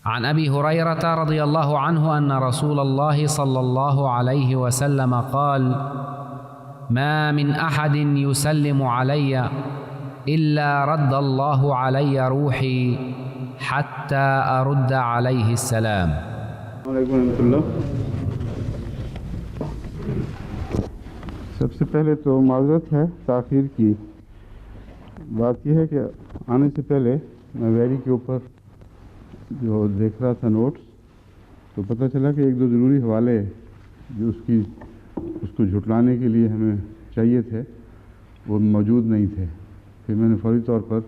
عن أبي هريرة رضي الله عنه أن رسول الله صلى الله عليه وسلم قال: ما من أحد يسلم علي إلا رد الله علي روحي حتى أرد عليه السلام. علیکم ورحمۃ اللہ. سب سے پہلے تو معذرت ہے تاخیر کی. بات یہ ہے کہ آنے سے پہلے میں ویری کے اوپر جو دیکھ رہا تھا نوٹس، تو پتہ چلا کہ ایک دو ضروری حوالے جو اس کو جھٹلانے کے لیے ہمیں چاہیے تھے وہ موجود نہیں تھے. پھر میں نے فوری طور پر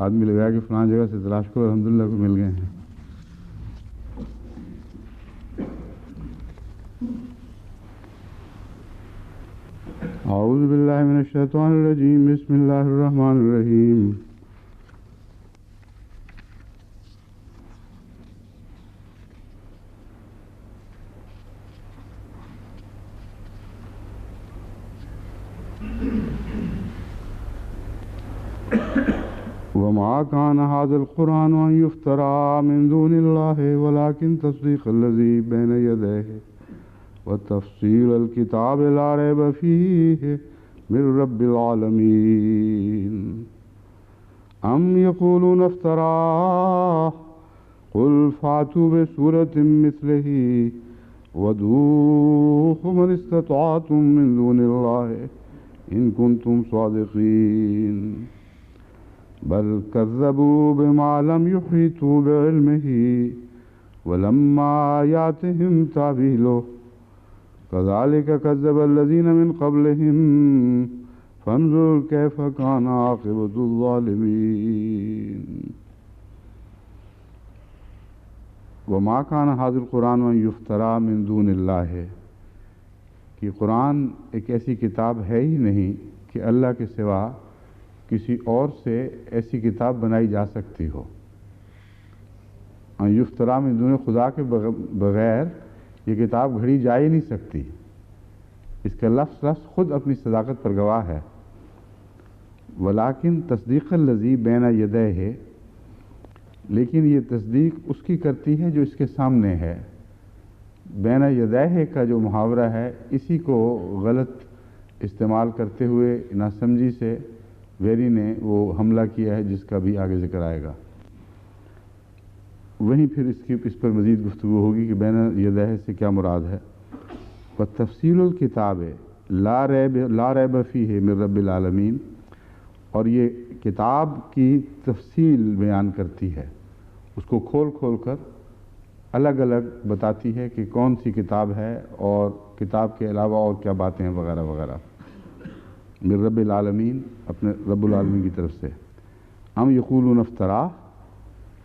آدمی لگایا کہ فلاں جگہ سے تلاش کرو، الحمدللہ کو مل گئے ہیں. اعوذ باللہ من الشیطان الرجیم. بسم اللہ الرحمن الرحیم. وما كان هذا القرآن أن يفترى من دون الله ولكن تصديق الذي بين يديه وتفصيل الكتاب لا ريب فيه من رب العالمين. أم يقولون افتراه قل فاتوا بسورة مثله وادعوا من استطعتم من دون الله إن كنتم صادقين. بل كذبوا بما لم يحيطوا بعلمه ولما يأتهم تأويله كذلك كذب الذين من قبلهم فانظر كيف كان عاقبة الظالمين. وما كان هذا القرآن أن يفترى من دون الله، کہ قرآن ایک ایسی کتاب ہے ہی نہیں کہ اللہ کے سوا کسی اور سے ایسی کتاب بنائی جا سکتی ہو. یفترا من دون، خدا کے بغیر یہ کتاب گھڑی جا ہی نہیں سکتی. اس کا لفظ خود اپنی صداقت پر گواہ ہے. ولیکن تصدیق الذی بین یدیہ، لیکن یہ تصدیق اس کی کرتی ہے جو اس کے سامنے ہے. بین یدیہ کا جو محاورہ ہے اسی کو غلط استعمال کرتے ہوئے ناسمجھی سے ویری نے وہ حملہ کیا ہے، جس کا بھی آگے ذکر آئے گا. وہیں پھر اس پر مزید گفتگو ہوگی کہ بین یدیہ سے کیا مراد ہے. وتفصیل الکتاب لا ریب فیہ من رب العالمین، اور یہ کتاب کی تفصیل بیان کرتی ہے، اس کو کھول کھول کر الگ الگ بتاتی ہے کہ کون سی کتاب ہے اور کتاب کے علاوہ اور کیا باتیں ہیں وغیرہ وغیرہ. من رب العالمین، اپنے رب العالمین کی طرف سے. ام یقولون افترا،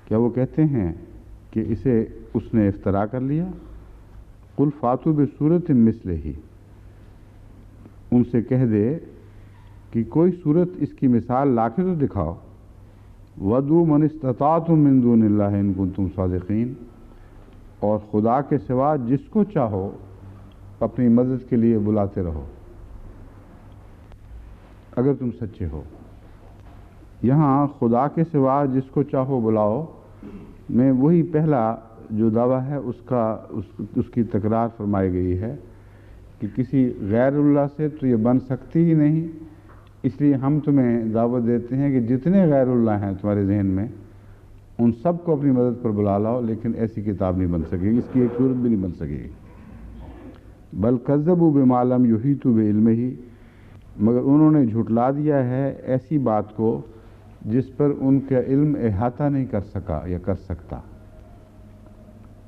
کیا وہ کہتے ہیں کہ اسے اس نے افترا کر لیا. قل فاتوا بسورۃ مثلہ، ان سے کہہ دے کہ کوئی صورت اس کی مثال لا کے تو دکھاؤ. وادعوا من استطعتم من دون اللہ ان کنتم صادقین، اور خدا کے سوا جس کو چاہو اپنی مدد کے لیے بلاتے رہو اگر تم سچے ہو. یہاں خدا کے سوا جس کو چاہو بلاؤ میں وہی پہلا جو دعویٰ ہے اس کی تکرار فرمائی گئی ہے کہ کسی غیر اللہ سے تو یہ بن سکتی ہی نہیں. اس لیے ہم تمہیں دعوت دیتے ہیں کہ جتنے غیر اللہ ہیں تمہارے ذہن میں ان سب کو اپنی مدد پر بلا لاؤ، لیکن ایسی کتاب نہیں بن سکے گی، اس کی ایک صورت بھی نہیں بن سکے گی. بل کذبوا بما لم یحیطوا بعلمہ، مگر انہوں نے جھٹلا دیا ہے ایسی بات کو جس پر ان کا علم احاطہ نہیں کر سکا یا کر سکتا.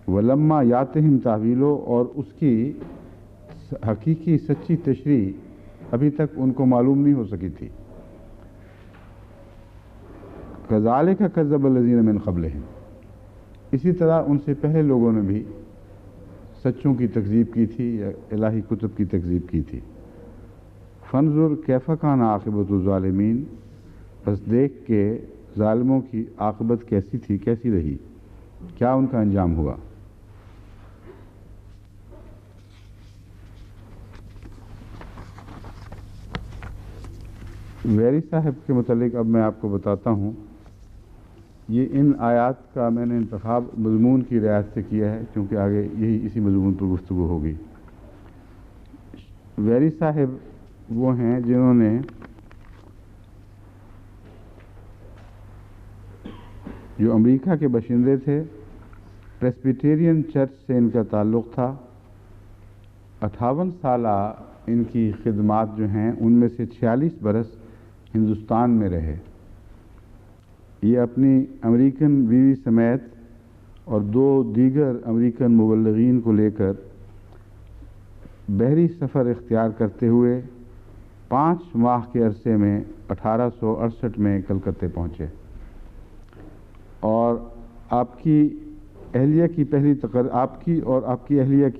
ولما یاتہم تاویلو، اور اس کی حقیقی سچی تشریح ابھی تک ان کو معلوم نہیں ہو سکی تھی. کذالک کذب الذین من قبلہم، اسی طرح ان سے پہلے لوگوں نے بھی سچوں کی تکذیب کی تھی یا الہی کتب کی تکذیب کی تھی. فانظر کیف کان عاقبۃ الظالمین، بس دیکھ کہ ظالموں کی عاقبت کیسی تھی، کیسی رہی، کیا ان کا انجام ہوا. ویری صاحب کے متعلق اب میں آپ کو بتاتا ہوں یہ ان آیات کا میں نے انتخاب مضمون کی رعایت سے کیا ہے کیونکہ آگے یہی اسی مضمون پر گفتگو ہوگی۔ ویری صاحب وہ ہیں جنہوں نے جو امریکہ کے باشندے تھے، پریسبیٹیرین چرچ سے ان کا تعلق تھا۔ 58 سالہ ان کی خدمات جو ہیں ان میں سے 46 برس ہندوستان میں رہے۔ یہ اپنی امریکن بیوی سمیت اور 2 دیگر امریکن مبلغین کو لے کر بحری سفر اختیار کرتے ہوئے 5 ماہ کے عرصے میں 1868 میں کلکتے پہنچے، اور آپ کی اہلیہ کی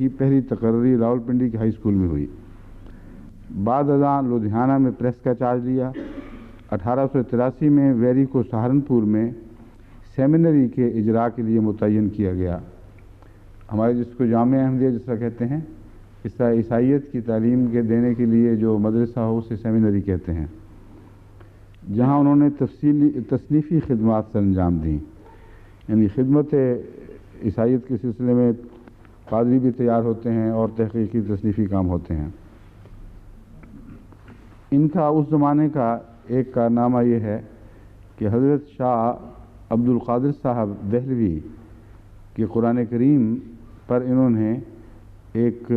پہلی تقرری راولپنڈی کے ہائی اسکول میں ہوئی۔ بعد ازاں لدھیانہ میں پریس کا چارج لیا۔ 1883 میں ویری کو سہارنپور میں سیمینری کے اجراء کے لیے متعین کیا گیا۔ ہمارے جس کو جامعہ احمدیہ جس طرح کہتے ہیں، اس طرح عیسائیت کی تعلیم کے دینے کے لیے جو مدرسہ ہو اسے سیمینری کہتے ہیں، جہاں انہوں نے تصنیفی خدمات سر انجام دیں، یعنی خدمت عیسائیت کے سلسلے میں پادری بھی تیار ہوتے ہیں اور تحقیقی تصنیفی کام ہوتے ہیں۔ ان کا اس زمانے کا ایک کارنامہ یہ ہے کہ حضرت شاہ عبد القادر صاحب دہلوی کہ قرآن کریم پر انہوں نے ایک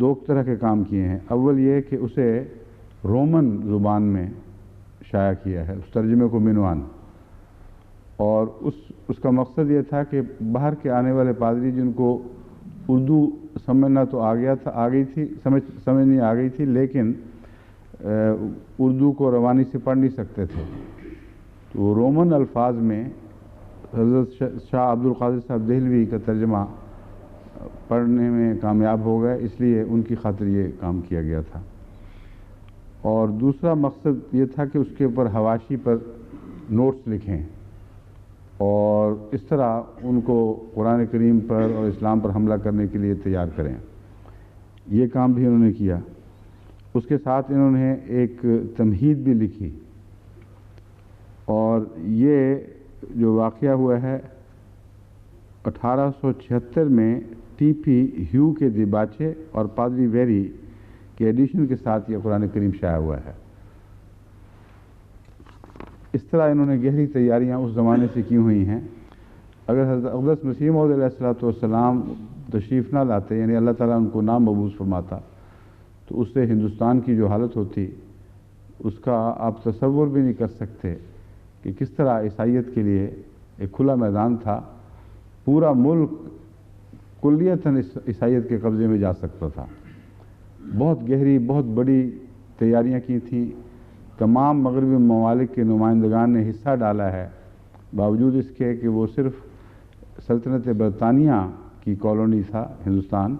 2 طرح کے کام کیے ہیں۔ اول یہ کہ اسے رومن زبان میں شائع کیا ہے، اس ترجمے کو منوان، اور اس کا مقصد یہ تھا کہ باہر کے آنے والے پادری جن کو اردو سمجھنا تو سمجھنی آ گئی تھی لیکن اردو کو روانی سے پڑھ نہیں سکتے تھے، تو رومن الفاظ میں حضرت شاہ عبد القادر صاحب دہلوی کا ترجمہ پڑھنے میں کامیاب ہو گئے، اس لیے ان کی خاطر یہ کام کیا گیا تھا۔ اور دوسرا مقصد یہ تھا کہ اس کے اوپر حواشی پر نوٹس لکھیں اور اس طرح ان کو قرآن کریم پر اور اسلام پر حملہ کرنے کے لیے تیار کریں۔ یہ کام بھی انہوں نے کیا۔ اس کے ساتھ انہوں نے ایک تمہید بھی لکھی، اور یہ جو واقعہ ہوا ہے 1876 میں ٹی پی ہیو کے دیباچے اور پادری ویری کے ایڈیشن کے ساتھ یہ قرآن کریم شائع ہوا ہے۔ اس طرح انہوں نے گہری تیاریاں اس زمانے سے کی ہوئی ہیں۔ اگر حضرت اقدس مسیح موعود علیہ السلام تشریف نہ لاتے، یعنی اللہ تعالیٰ ان کو نام مبعوث فرماتا، تو اس سے ہندوستان کی جو حالت ہوتی اس کا آپ تصور بھی نہیں کر سکتے کہ کس طرح عیسائیت کے لیے ایک کھلا میدان تھا، پورا ملک کلیتاً عیسائیت کے قبضے میں جا سکتا تھا۔ بہت گہری، بہت بڑی تیاریاں کی تھیں، تمام مغربی ممالک کے نمائندگان نے حصہ ڈالا ہے، باوجود اس کے کہ وہ صرف سلطنت برطانیہ کی کالونی تھا ہندوستان،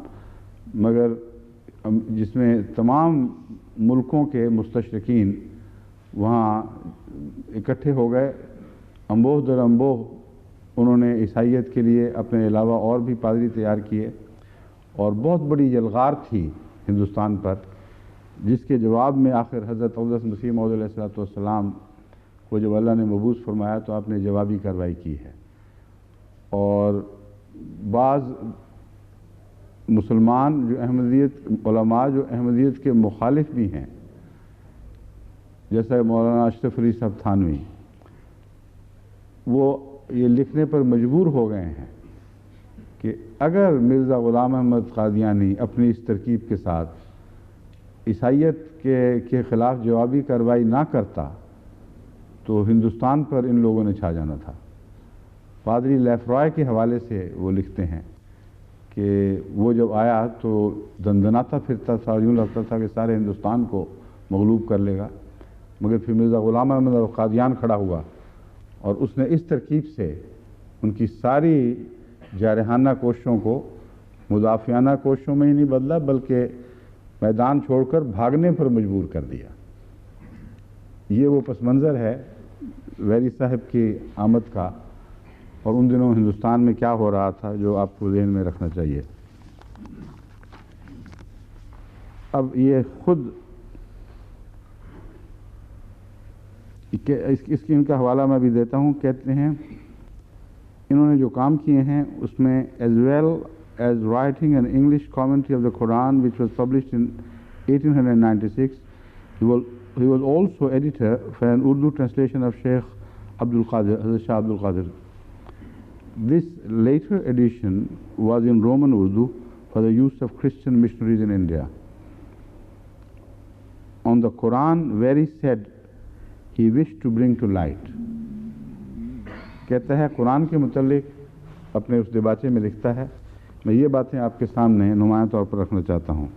مگر جس میں تمام ملکوں کے مستشرقین وہاں اکٹھے ہو گئے، انبوہ در انبوہ انہوں نے عیسائیت کے لیے اپنے علاوہ اور بھی پادری تیار کیے، اور بہت بڑی یلغار تھی ہندوستان پر، جس کے جواب میں آخر حضرت اقدس مسیح موعود علیہ السلام کو جب اللہ نے مبعوث فرمایا تو آپ نے جوابی کارروائی کی ہے۔ اور بعض مسلمان جو علماء جو احمدیت کے مخالف بھی ہیں، جیسا مولانا اشرف علی صاحب تھانوی، وہ یہ لکھنے پر مجبور ہو گئے ہیں کہ اگر مرزا غلام احمد قادیانی اپنی اس ترکیب کے ساتھ عیسائیت کے خلاف جوابی کارروائی نہ کرتا تو ہندوستان پر ان لوگوں نے چھا جانا تھا۔ پادری لیفرائے کے حوالے سے وہ لکھتے ہیں کہ وہ جب آیا تو دندناتا پھرتا تھا اور یوں لگتا تھا کہ سارے ہندوستان کو مغلوب کر لے گا، مگر پھر مرزا غلام احمد قادیان کھڑا ہوا اور اس نے اس ترکیب سے ان کی ساری جارحانہ کوششوں کو مدافعانہ کوششوں میں ہی نہیں بدلا، بلکہ میدان چھوڑ کر بھاگنے پر مجبور کر دیا۔ یہ وہ پس منظر ہے ویری صاحب کی آمد کا، اور ان دنوں ہندوستان میں کیا ہو رہا تھا جو آپ کو ذہن میں رکھنا چاہیے۔ اب یہ خود اس کی ان کا حوالہ میں بھی دیتا ہوں. کہتے ہیں انہوں نے جو کام کیے ہیں اس میں as well as writing an English commentary of the Quran which was published in 1896, he was also editor for an Urdu translation of Sheikh Abdul Qadir, Hazrat Shah Abdul Qadir. This later edition was in Roman Urdu for the use of Christian missionaries in India. On the Quran, where he said he wished to bring to light. کہتا ہے قرآن کے متعلق اپنے اس دیباچے میں لکھتا ہے, میں یہ باتیں آپ کے سامنے نمایاں طور پر رکھنا چاہتا ہوں.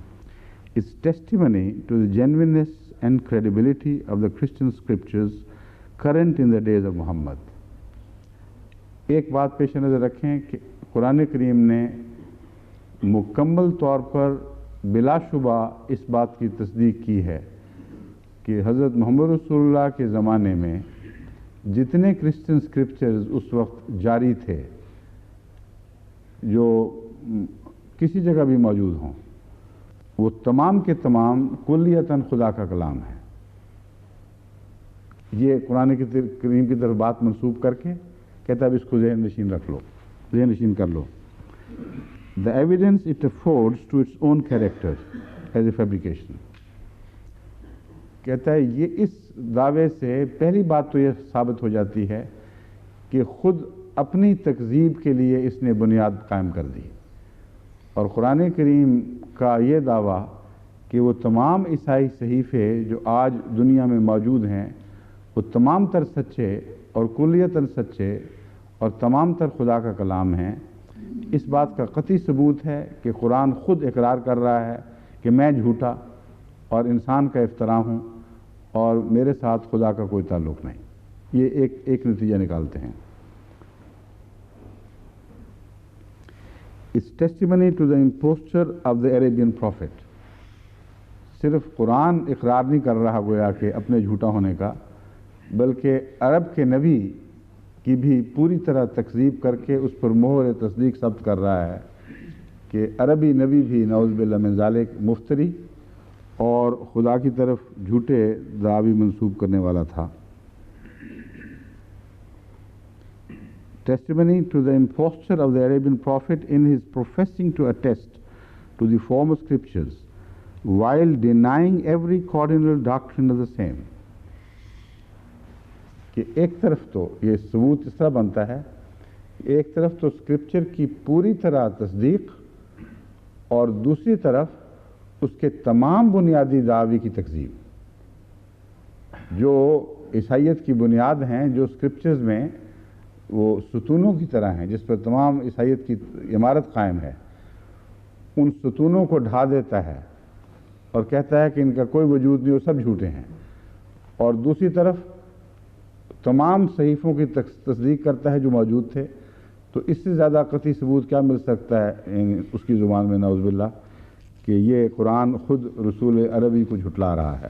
It's testimony to the genuineness and credibility of the Christian scriptures current in the days of Muhammad. ایک بات پیش نظر رکھیں کہ قرآن کریم نے مکمل طور پر بلا شبہ اس بات کی تصدیق کی ہے کہ حضرت محمد رسول اللہ کے زمانے میں جتنے کرسچن سکرپچرز اس وقت جاری تھے جو کسی جگہ بھی موجود ہوں, وہ تمام کے تمام کلیتاً خدا کا کلام ہے. یہ قرآن کریم کی طرف بات منسوب کر کے کہتا ہے اب اس کو ذہن نشین رکھ لو, ذہن نشین کر لو. The evidence it affords to its own character as a fabrication. کہتا ہے یہ اس دعوے سے پہلی بات تو یہ ثابت ہو جاتی ہے کہ خود اپنی تکذیب کے لیے اس نے بنیاد قائم کر دی, اور قرآن کریم کا یہ دعویٰ کہ وہ تمام عیسائی صحیفے جو آج دنیا میں موجود ہیں وہ تمام تر سچے اور کلیتاً سچے اور تمام تر خدا کا کلام ہیں, اس بات کا قطعی ثبوت ہے کہ قرآن خود اقرار کر رہا ہے کہ میں جھوٹا اور انسان کا افتراء ہوں اور میرے ساتھ خدا کا کوئی تعلق نہیں. یہ ایک نتیجہ نکالتے ہیں. It's testimony to the imposture of the Arabian prophet. صرف قرآن اقرار نہیں کر رہا گویا کہ اپنے جھوٹا ہونے کا, بلکہ عرب کے نبی کی بھی پوری طرح تکذیب کر کے اس پر مہر تصدیق ثبت کر رہا ہے کہ عربی نبی بھی نعوذ باللہ من ذالک مفتری اور خدا کی طرف جھوٹے دعوی منسوب کرنے والا تھا. Testimony to the imposture of the Arabian prophet in his professing to attest to the former scriptures while denying every cardinal doctrine of the same. کہ ایک طرف تو یہ ثبوت اس طرح بنتا ہے, ایک طرف تو اسکرپچر کی پوری طرح تصدیق اور دوسری طرف اس کے تمام بنیادی دعوی کی تکذیب. جو عیسائیت کی بنیاد ہیں, جو اسکرپچرز میں وہ ستونوں کی طرح ہیں جس پر تمام عیسائیت کی عمارت قائم ہے, ان ستونوں کو ڈھا دیتا ہے اور کہتا ہے کہ ان کا کوئی وجود نہیں, وہ سب جھوٹے ہیں. اور دوسری طرف تمام صحیفوں کی تصدیق کرتا ہے جو موجود تھے. تو اس سے زیادہ قطعی ثبوت کیا مل سکتا ہے اس کی زبان میں نعوذ باللہ کہ یہ قرآن خود رسول عربی کو جھٹلا رہا ہے.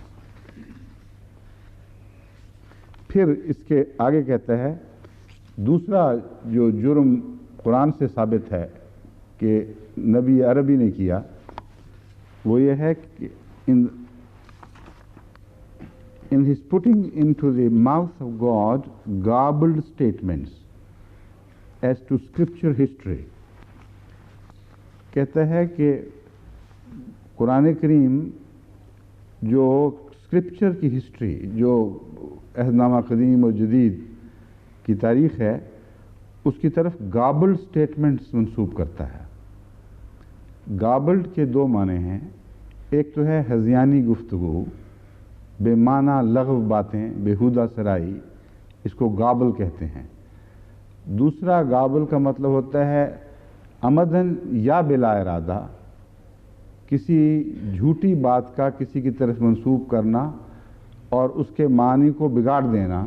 پھر اس کے آگے کہتا ہے دوسرا جو جرم قرآن سے ثابت ہے کہ نبی عربی نے کیا وہ یہ ہے کہ in his putting into the mouth of God garbled statements as to scripture history. کہتا ہے کہ قرآن کریم جو اسکرپچر کی ہسٹری, جو عہد نامہ قدیم اور جدید کی تاریخ ہے, اس کی طرف گابلڈ سٹیٹمنٹس منسوب کرتا ہے. گابلڈ کے دو معنی ہیں, ایک تو ہے ہذیانی گفتگو, بے معنی لغو باتیں, بیہودہ سرائی, اس کو گابل کہتے ہیں. دوسرا گابل کا مطلب ہوتا ہے عمدن یا بلا ارادہ کسی جھوٹی بات کا کسی کی طرف منسوب کرنا اور اس کے معنی کو بگاڑ دینا,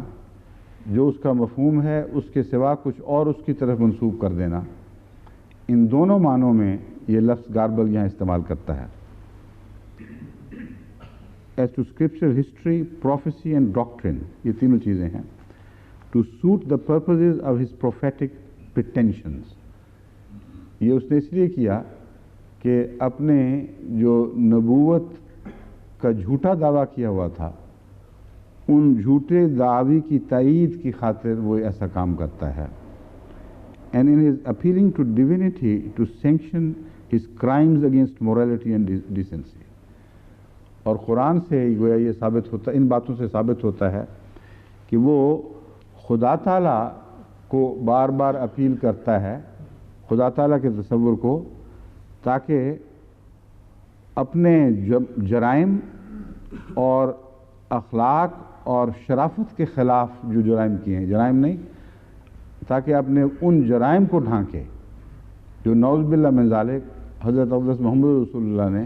جو اس کا مفہوم ہے اس کے سوا کچھ اور اس کی طرف منسوب کر دینا. ان دونوں معنوں میں یہ لفظ گاربل یہاں استعمال کرتا ہے. As to scripture history, prophecy and doctrine, یہ تینوں چیزیں ہیں. To suit the purposes of his prophetic pretensions. یہ اس نے اس لیے کیا کہ اپنے جو نبوت کا جھوٹا دعویٰ کیا ہوا تھا ان جھوٹے دعوی کی تائید کی خاطر وہ ایسا کام کرتا ہے. And in his appealing to divinity to sanction his crimes against morality and decency. اور قرآن سے گویا یہ ثابت ہوتا، ان باتوں سے ثابت ہوتا ہے کہ وہ خدا تعالیٰ کو بار بار اپیل کرتا ہے، خدا تعالیٰ کے تصور کو، تاکہ اپنے جرائم اور اخلاق اور شرافت کے خلاف جو جرائم کیے ہیں، جرائم نہیں، تاکہ اپنے ان جرائم کو ڈھانکے جو نعوذ باللہ من ذالک حضرت اقدس محمد رسول اللہ نے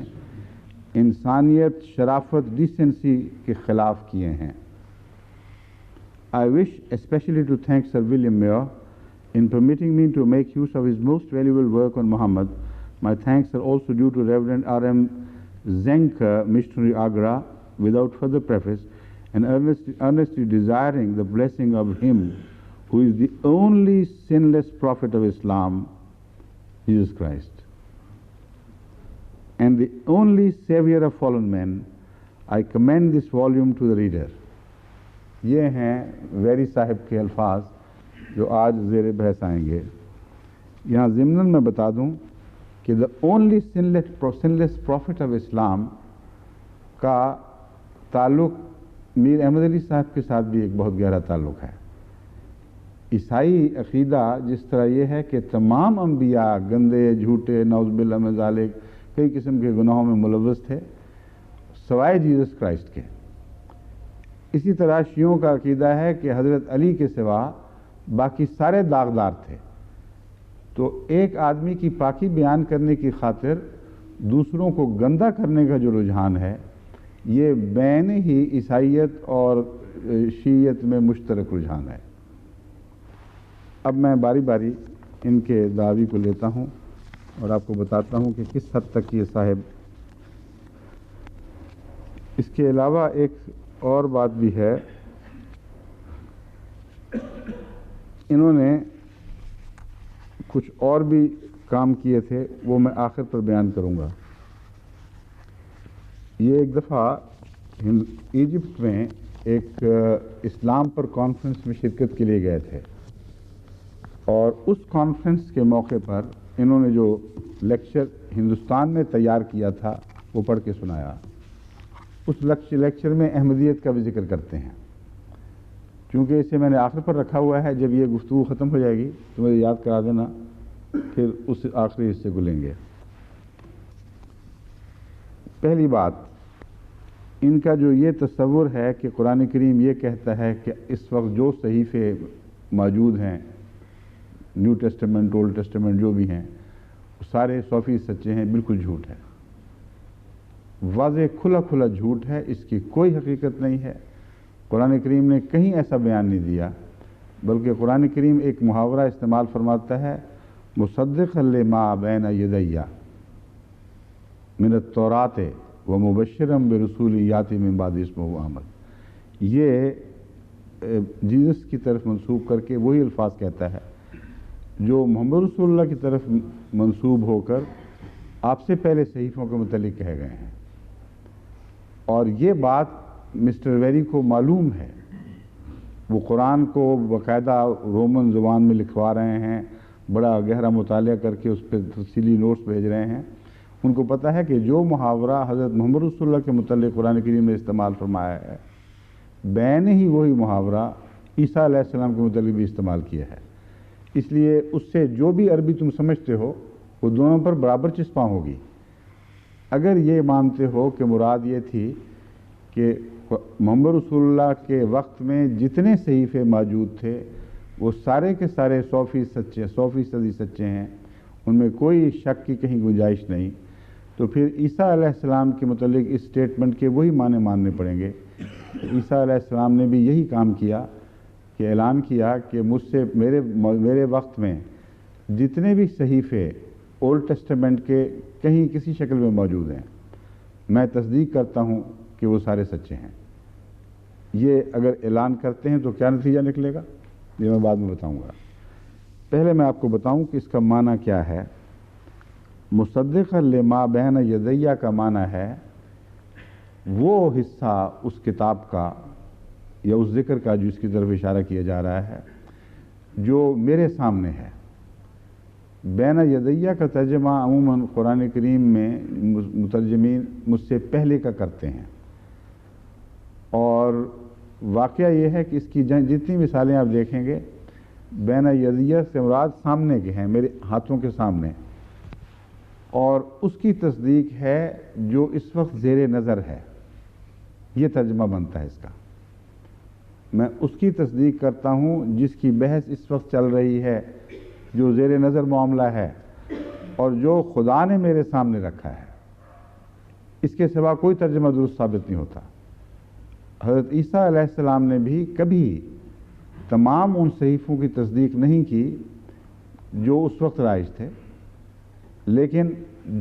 انسانیت، شرافت، ڈیسنسی کے خلاف کیے ہیں. I wish especially to thank Sir William Muir in permitting me to make use of his most valuable work on Muhammad. My thanks are also due to Reverend R.M. Zenker, missionary Agra, without further preface, and earnestly desiring the blessing of him who is the only sinless prophet of Islam, Jesus Christ, and the only savior of fallen men. I commend this volume to the reader. یہ ہیں very صاحب کے الفاظ جو آج زیر بحث آئیں گے. یہاں ضمناً میں بتا دوں کہ the only sinless prophet of Islam کا تعلق میر احمد علی صاحب کے ساتھ بھی ایک بہت گہرا تعلق ہے. عیسائی عقیدہ جس طرح یہ ہے کہ تمام انبیاء گندے، جھوٹے، نعوذ باللہ من ذالک کئی قسم کے گناہوں میں ملوث تھے سوائے جیسس کرائسٹ کے. اسی طرح شیعوں کا عقیدہ ہے کہ حضرت علی کے سوا باقی سارے داغدار تھے. تو ایک آدمی کی پاکی بیان کرنے کی خاطر دوسروں کو گندہ کرنے کا جو رجحان ہے، یہ بین ہی عیسائیت اور شیعیت میں مشترک رجحان ہے. اب میں باری باری ان کے دعوی کو لیتا ہوں اور آپ کو بتاتا ہوں کہ کس حد تک یہ صاحب. اس کے علاوہ ایک اور بات بھی ہے، انہوں نے کچھ اور بھی کام کیے تھے، وہ میں آخر پر بیان کروں گا. یہ ایک دفعہ ایجپٹ میں ایک اسلام پر کانفرنس میں شرکت کے لیے گئے تھے، اور اس کانفرنس کے موقع پر انہوں نے جو لیکچر ہندوستان میں تیار کیا تھا وہ پڑھ کے سنایا. اس لیکچر میں احمدیت کا بھی ذکر کرتے ہیں. چونکہ اسے میں نے آخر پر رکھا ہوا ہے، جب یہ گفتگو ختم ہو جائے گی تو مجھے یاد کرا دینا، پھر اس آخری حصے کو لیں گے. پہلی بات، ان کا جو یہ تصور ہے کہ قرآن کریم یہ کہتا ہے کہ اس وقت جو صحیفے موجود ہیں، نیو ٹیسٹمنٹ، اولڈ ٹیسٹمنٹ جو بھی ہیں، سارے 100% سچے ہیں، بالکل جھوٹ ہے. واضح کھلا کھلا جھوٹ ہے، اس کی کوئی حقیقت نہیں ہے. قرآن کریم نے کہیں ایسا بیان نہیں دیا، بلکہ قرآن کریم ایک محاورہ استعمال فرماتا ہے، مصدقا لما بین یدی من التوراۃ ومبشرا برسول یاتی من بعد اسمہ احمد. یہ جیزس کی طرف منسوب کر کے وہی الفاظ کہتا ہے جو محمد رسول اللہ کی طرف منسوب ہو کر آپ سے پہلے صحیفوں کے متعلق کہے گئے ہیں. اور یہ بات مسٹر ویری کو معلوم ہے، وہ قرآن کو باقاعدہ رومن زبان میں لکھوا رہے ہیں، بڑا گہرا مطالعہ کر کے اس پہ تفصیلی نوٹس بھیج رہے ہیں. ان کو پتہ ہے کہ جو محاورہ حضرت محمد رسول اللہ کے متعلق قرآن کریم نے استعمال فرمایا ہے، بین ہی وہی محاورہ عیسیٰ علیہ السلام کے متعلق بھی استعمال کیا ہے. اس لیے اس سے جو بھی عربی تم سمجھتے ہو وہ دونوں پر برابر چسپاں ہوگی. اگر یہ مانتے ہو کہ مراد یہ تھی کہ محمد رسول اللہ کے وقت میں جتنے صحیفے موجود تھے وہ سارے کے سارے 100% سچے، 100% سچے ہیں، ان میں کوئی شک کی کہیں گنجائش نہیں، تو پھر عیسیٰ علیہ السلام کے متعلق اس سٹیٹمنٹ کے وہی معنی ماننے پڑیں گے. عیسیٰ علیہ السلام نے بھی یہی کام کیا کہ اعلان کیا کہ مجھ سے میرے وقت میں جتنے بھی صحیفے اولڈ ٹیسٹمنٹ کے کہیں کسی شکل میں موجود ہیں، میں تصدیق کرتا ہوں کہ وہ سارے سچے ہیں. یہ اگر اعلان کرتے ہیں تو کیا نتیجہ نکلے گا، یہ میں بعد میں بتاؤں گا. پہلے میں آپ کو بتاؤں کہ اس کا معنی کیا ہے. مصدقا لما بین یدیہ کا معنی ہے وہ حصہ اس کتاب کا یا اس ذکر کا جو اس کی طرف اشارہ کیا جا رہا ہے جو میرے سامنے ہے۔ بین یدیہ کا ترجمہ عموماً قرآن کریم میں مترجمین مجھ سے پہلے کا کرتے ہیں، اور واقعہ یہ ہے کہ اس کی جتنی مثالیں آپ دیکھیں گے بین یدیہ سے مراد سامنے کے ہیں، میرے ہاتھوں کے سامنے، اور اس کی تصدیق ہے جو اس وقت زیر نظر ہے، یہ ترجمہ بنتا ہے اس کا۔ میں اس کی تصدیق کرتا ہوں جس کی بحث اس وقت چل رہی ہے، جو زیر نظر معاملہ ہے اور جو خدا نے میرے سامنے رکھا ہے، اس کے سوا کوئی ترجمہ درست ثابت نہیں ہوتا۔ حضرت عیسیٰ علیہ السلام نے بھی کبھی تمام ان صحیفوں کی تصدیق نہیں کی جو اس وقت رائج تھے، لیکن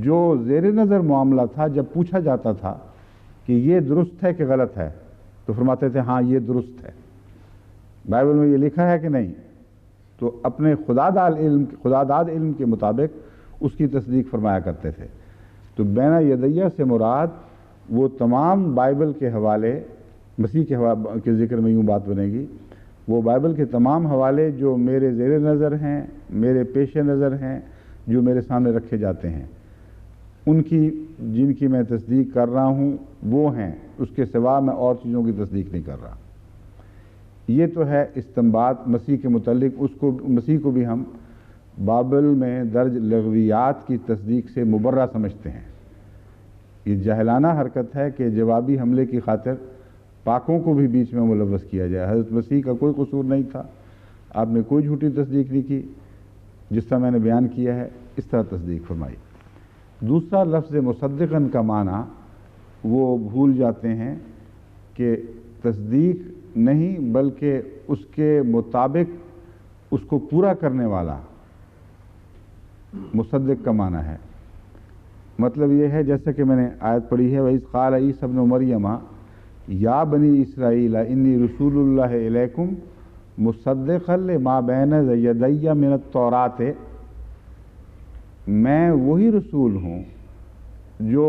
جو زیر نظر معاملہ تھا، جب پوچھا جاتا تھا کہ یہ درست ہے کہ غلط ہے، تو فرماتے تھے ہاں یہ درست ہے، بائبل میں یہ لکھا ہے کہ نہیں، تو اپنے خداداد علم کے مطابق اس کی تصدیق فرمایا کرتے تھے۔ تو بین یدیہ سے مراد وہ تمام بائبل کے حوالے، مسیح کے ذکر میں یوں بات بنے گی، وہ بائبل کے تمام حوالے جو میرے زیر نظر ہیں، میرے پیش نظر ہیں، جو میرے سامنے رکھے جاتے ہیں، ان کی جن کی میں تصدیق کر رہا ہوں وہ ہیں، اس کے سوا میں اور چیزوں کی تصدیق نہیں کر رہا۔ یہ تو ہے استنباط مسیح کے متعلق، مسیح کو بھی ہم بائبل میں درج لغویات کی تصدیق سے مبرہ سمجھتے ہیں۔ یہ جاہلانہ حرکت ہے کہ جوابی حملے کی خاطر پاکوں کو بھی بیچ میں ملوث کیا جائے۔ حضرت مسیح کا کوئی قصور نہیں تھا، آپ نے کوئی جھوٹی تصدیق نہیں کی، جس طرح میں نے بیان کیا ہے اس طرح تصدیق فرمائی۔ دوسرا لفظ مصدقاً کا معنی وہ بھول جاتے ہیں کہ تصدیق نہیں بلکہ اس کے مطابق اس کو پورا کرنے والا مصدق کا معنی ہے۔ مطلب یہ ہے جیسا کہ میں نے آیت پڑھی ہے، وَإِذْ قَالَ عِيسَىٰ ابْنُ مَرْيَمَ یا بنی اسرائیل انی رسول اللہ علیکم مصدقا لما بین یدی من التوراۃ، میں وہی رسول ہوں جو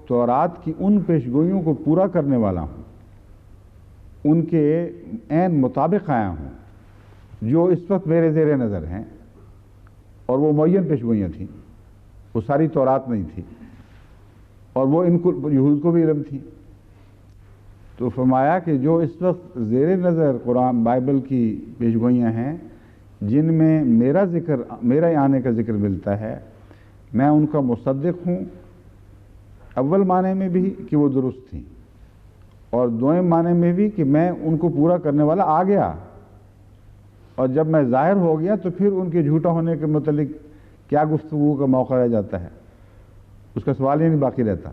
تورات کی ان پیشگوئیوں کو پورا کرنے والا ہوں، ان کے عین مطابق آیا ہوں جو اس وقت میرے زیر نظر ہیں، اور وہ معین پیشگوئیاں تھیں، وہ ساری تورات نہیں تھی، اور وہ ان کو یہود کو بھی علم تھی۔ تو فرمایا کہ جو اس وقت زیر نظر قرآن بائبل کی پیشگوئیاں ہیں جن میں میرا آنے کا ذکر ملتا ہے، میں ان کا مصدق ہوں، اول معنی میں بھی کہ وہ درست تھیں، اور دوئم معنی میں بھی کہ میں ان کو پورا کرنے والا آ گیا، اور جب میں ظاہر ہو گیا تو پھر ان کے جھوٹا ہونے کے متعلق کیا گفتگو کا موقع رہ جاتا ہے، اس کا سوال ہی نہیں باقی رہتا۔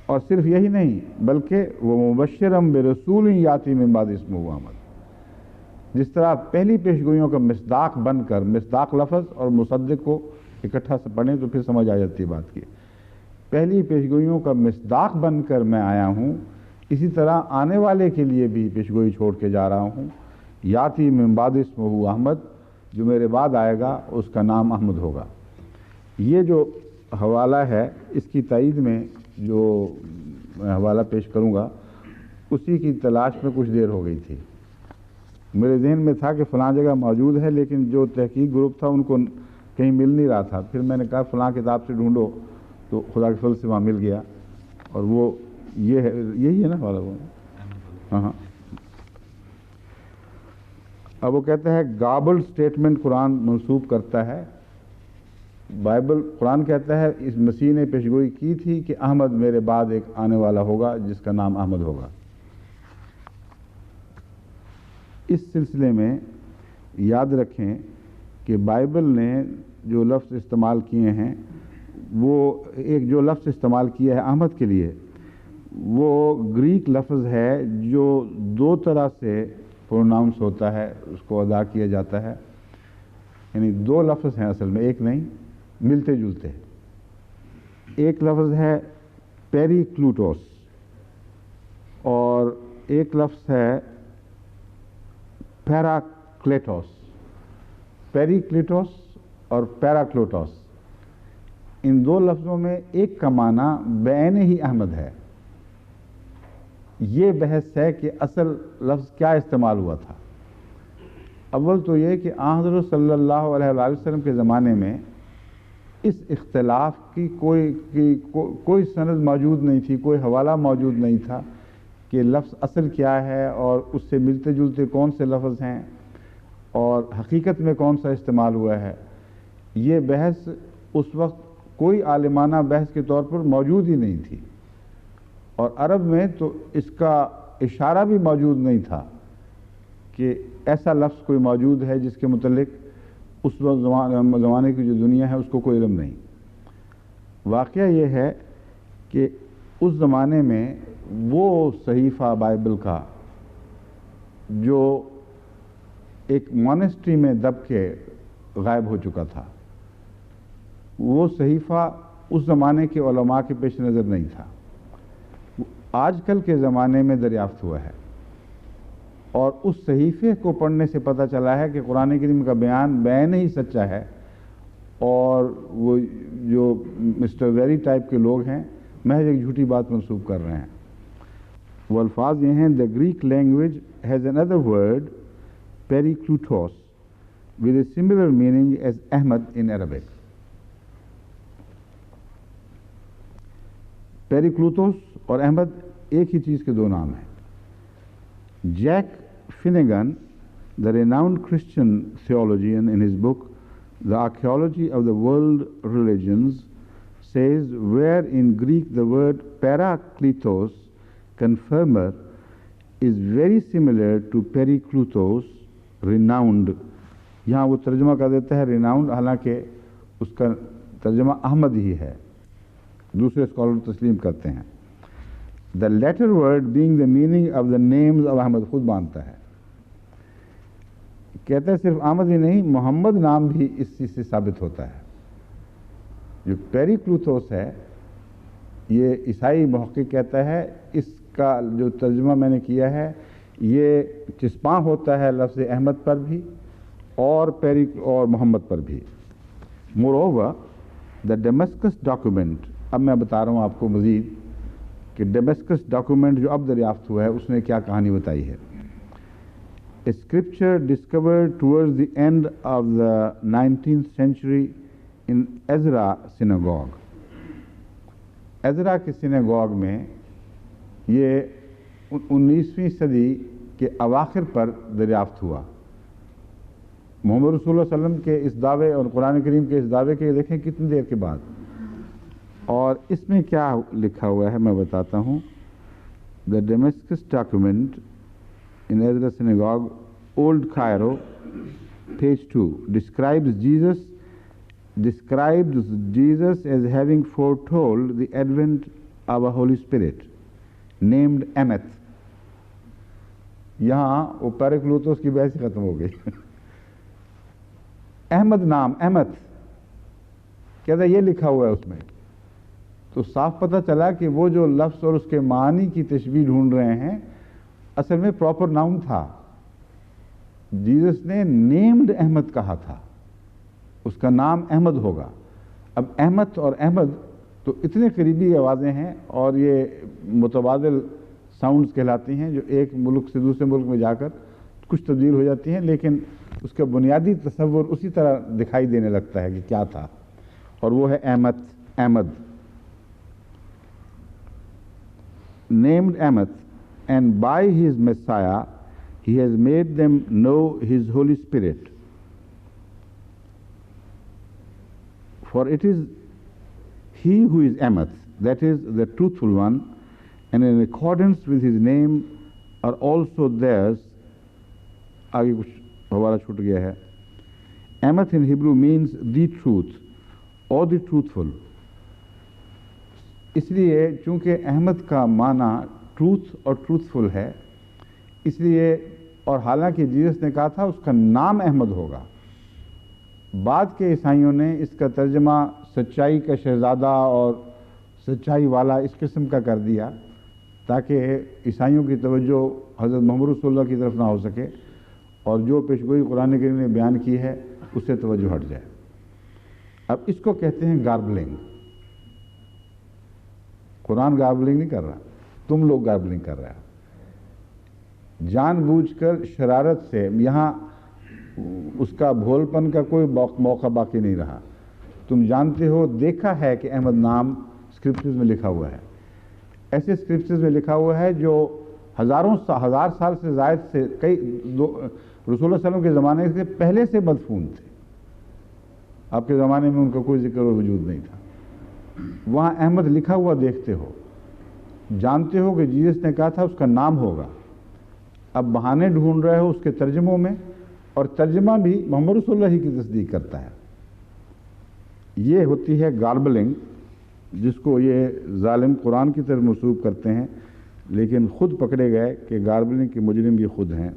اور صرف یہی نہیں بلکہ وہ مبشرم برسول یاتی من بعد اسمہ احمد، جس طرح پہلی پیشگوئیوں کا مصداق بن کر، مصداق لفظ اور مصدق کو اکٹھا سے پڑھیں تو پھر سمجھ آ جاتی ہے بات کی، پہلی پیشگوئیوں کا مصداق بن کر میں آیا ہوں، اسی طرح آنے والے کے لیے بھی پیشگوئی چھوڑ کے جا رہا ہوں، یاتی من بعد اسمہ احمد، جو میرے بعد آئے گا اس کا نام احمد ہوگا۔ یہ جو حوالہ ہے اس کی تائید میں جو میں حوالہ پیش کروں گا اسی کی تلاش میں کچھ دیر ہو گئی تھی۔ میرے ذہن میں تھا کہ فلاں جگہ موجود ہے، لیکن جو تحقیق گروپ تھا ان کو کہیں مل نہیں رہا تھا، پھر میں نے کہا فلاں کتاب سے ڈھونڈو، تو خدا کے فضل سے وہاں مل گیا، اور وہ یہی ہے نا حوالہ وہ، ہاں۔ اب وہ کہتا ہے گابلڈ سٹیٹمنٹ قرآن منسوب کرتا ہے، بائبل قرآن کہتا ہے اس مسیح نے پیشگوئی کی تھی کہ احمد میرے بعد ایک آنے والا ہوگا جس کا نام احمد ہوگا۔ اس سلسلے میں یاد رکھیں کہ بائبل نے جو لفظ استعمال کیے ہیں، وہ ایک جو لفظ استعمال کیا ہے احمد کے لیے، وہ گریک لفظ ہے جو دو طرح سے پروناؤنس ہوتا ہے، اس کو ادا کیا جاتا ہے، یعنی دو لفظ ہیں اصل میں، ایک نہیں، ملتے جلتے۔ ایک لفظ ہے پیری کلوٹوس اور ایک لفظ ہے پیراکلیٹوس۔ پیری کلیٹوس اور پیراکلوٹوس، ان دو لفظوں میں ایک کا معنی بعین ہی احمد ہے، یہ بحث ہے کہ اصل لفظ کیا استعمال ہوا تھا۔ اول تو یہ کہ آن حضرت صلی اللہ علیہ وآلہ وسلم کے زمانے میں اس اختلاف کی کوئی سند موجود نہیں تھی، کوئی حوالہ موجود نہیں تھا کہ لفظ اصل کیا ہے اور اس سے ملتے جلتے کون سے لفظ ہیں اور حقیقت میں کون سا استعمال ہوا ہے۔ یہ بحث اس وقت کوئی عالمانہ بحث کے طور پر موجود ہی نہیں تھی، اور عرب میں تو اس کا اشارہ بھی موجود نہیں تھا کہ ایسا لفظ کوئی موجود ہے جس کے متعلق اس وقت زمانے کی جو دنیا ہے اس کو کوئی علم نہیں۔ واقعہ یہ ہے کہ اس زمانے میں وہ صحیفہ بائبل کا جو ایک مونسٹری میں دب کے غائب ہو چکا تھا، وہ صحیفہ اس زمانے کے علماء کے پیش نظر نہیں تھا، آج کل کے زمانے میں دریافت ہوا ہے، اور اس صحیفے کو پڑھنے سے پتہ چلا ہے کہ قرآن کریم کا بیان ہی سچا ہے، اور وہ جو مسٹر ویری ٹائپ کے لوگ ہیں محض ایک جھوٹی بات منسوب کر رہے ہیں۔ وہ الفاظ یہ ہیں: The Greek language has another word, periklutos, with a similar meaning as Ahmad in Arabic. پیریکلوتوس اور احمد ایک ہی چیز کے دو نام ہیں۔ Jack Finnegan, the renowned Christian theologian, in his book The Archaeology of the World Religions, says where in Greek the word parakletos, confirmer, is very similar to periklutos, renowned. یہاں وہ ترجمہ کر دیتا ہے renowned، حالانکہ اس کا ترجمہ احمد ہی ہے، دوسرے اسکالر تسلیم کرتے ہیں۔ The latter word being the meaning of the names of Ahmad، خود مانتا ہے، کہتا ہے صرف احمد ہی نہیں، محمد نام بھی اس چیز سے ثابت ہوتا ہے۔ جو پیریکلوتوس ہے، یہ عیسائی محقق کہتا ہے اس کا جو ترجمہ میں نے کیا ہے یہ چسپاں ہوتا ہے لفظ احمد پر بھی اور محمد پر بھی۔ Moreover, the Damascus document، اب میں بتا رہا ہوں آپ کو مزید کہ ڈیمسکس ڈاکومنٹ جو اب دریافت ہوا ہے اس نے کیا کہانی بتائی ہے۔ A scripture discovered towards the end of the 19th century in Ezra synagogue۔ ezra کے سیناگوگ میں یہ 19ویں صدی کے اواخر پر دریافت ہوا۔ محمد رسول اللہ صلی اللہ علیہ وسلم کے اس دعوے اور قرآن کریم کے اس دعوے کے دیکھیں کتنی دیر کے بعد، اور اس میں کیا لکھا ہوا ہے میں بتاتا ہوں۔ The Damascus document in Ezra synagogue, Old Cairo, page 2, describes Jesus as having foretold the advent of a Holy Spirit named Emmeth۔ یہاں وہ پیریکلوتوس کی بحث ختم ہو گئی۔ احمد نام احمد کہتا ہے یہ لکھا ہوا ہے اس میں، تو صاف پتہ چلا کہ وہ جو لفظ اور اس کے معنی کی تشبیہ ڈھونڈ رہے ہیں اصل میں پراپر ناؤن تھا۔ جیسس نے نیمڈ احمد کہا تھا، اس کا نام احمد ہوگا۔ اب احمد اور احمد تو اتنے قریبی آوازیں ہیں اور یہ متبادل ساؤنڈز کہلاتی ہیں جو ایک ملک سے دوسرے ملک میں جا کر کچھ تبدیل ہو جاتی ہیں، لیکن اس کا بنیادی تصور اسی طرح دکھائی دینے لگتا ہے کہ کیا تھا، اور وہ ہے Ahmad. Named Emmeth, and by his Messiah he has made them know his Holy Spirit. For it is he who is Emmeth, that is the truthful one, and in accordance with his name are also theirs. آگے کچھ حوالہ چھوٹ گیا ہے۔ Emmeth in Hebrew means the truth or the truthful۔ اس لیے چونکہ احمد کا معنی ٹروتھ اور ٹروتھفل ہے، اس لیے، اور حالانکہ جیسس نے کہا تھا اس کا نام احمد ہوگا، بعد کے عیسائیوں نے اس کا ترجمہ سچائی کا شہزادہ اور سچائی والا اس قسم کا کر دیا تاکہ عیسائیوں کی توجہ حضرت محمد رسول اللہ کی طرف نہ ہو سکے، اور جو پیشگوئی قرآن کریم نے بیان کی ہے اس سے توجہ ہٹ جائے۔ اب اس کو کہتے ہیں گاربلنگ۔ قرآن گاربلنگ نہیں کر رہا، تم لوگ گاربلنگ کر رہے ہیں۔ جان بوجھ کر شرارت سے یہاں اس کا بھولپن کا کوئی موقع باقی نہیں رہا. تم جانتے ہو، دیکھا ہے کہ احمد نام اسکرپچرز میں لکھا ہوا ہے. ایسے اسکرپچرز میں لکھا ہوا ہے جو ہزار سال سے زائد سے رسول اللہ علیہ وسلم کے زمانے سے پہلے سے مدفون تھے. آپ کے زمانے میں ان کا کوئی ذکر و وجود نہیں تھا. وہاں احمد لکھا ہوا دیکھتے ہو، جانتے ہو کہ جیسس نے کہا تھا اس کا نام ہوگا. اب بہانے ڈھونڈ رہے ہو اس کے ترجموں میں، اور ترجمہ بھی محمد رسول اللہ کی تصدیق کرتا ہے. یہ ہوتی ہے گاربلنگ، جس کو یہ ظالم قرآن کی طرف منسوب کرتے ہیں، لیکن خود پکڑے گئے کہ گاربلنگ کے مجرم یہ خود ہیں.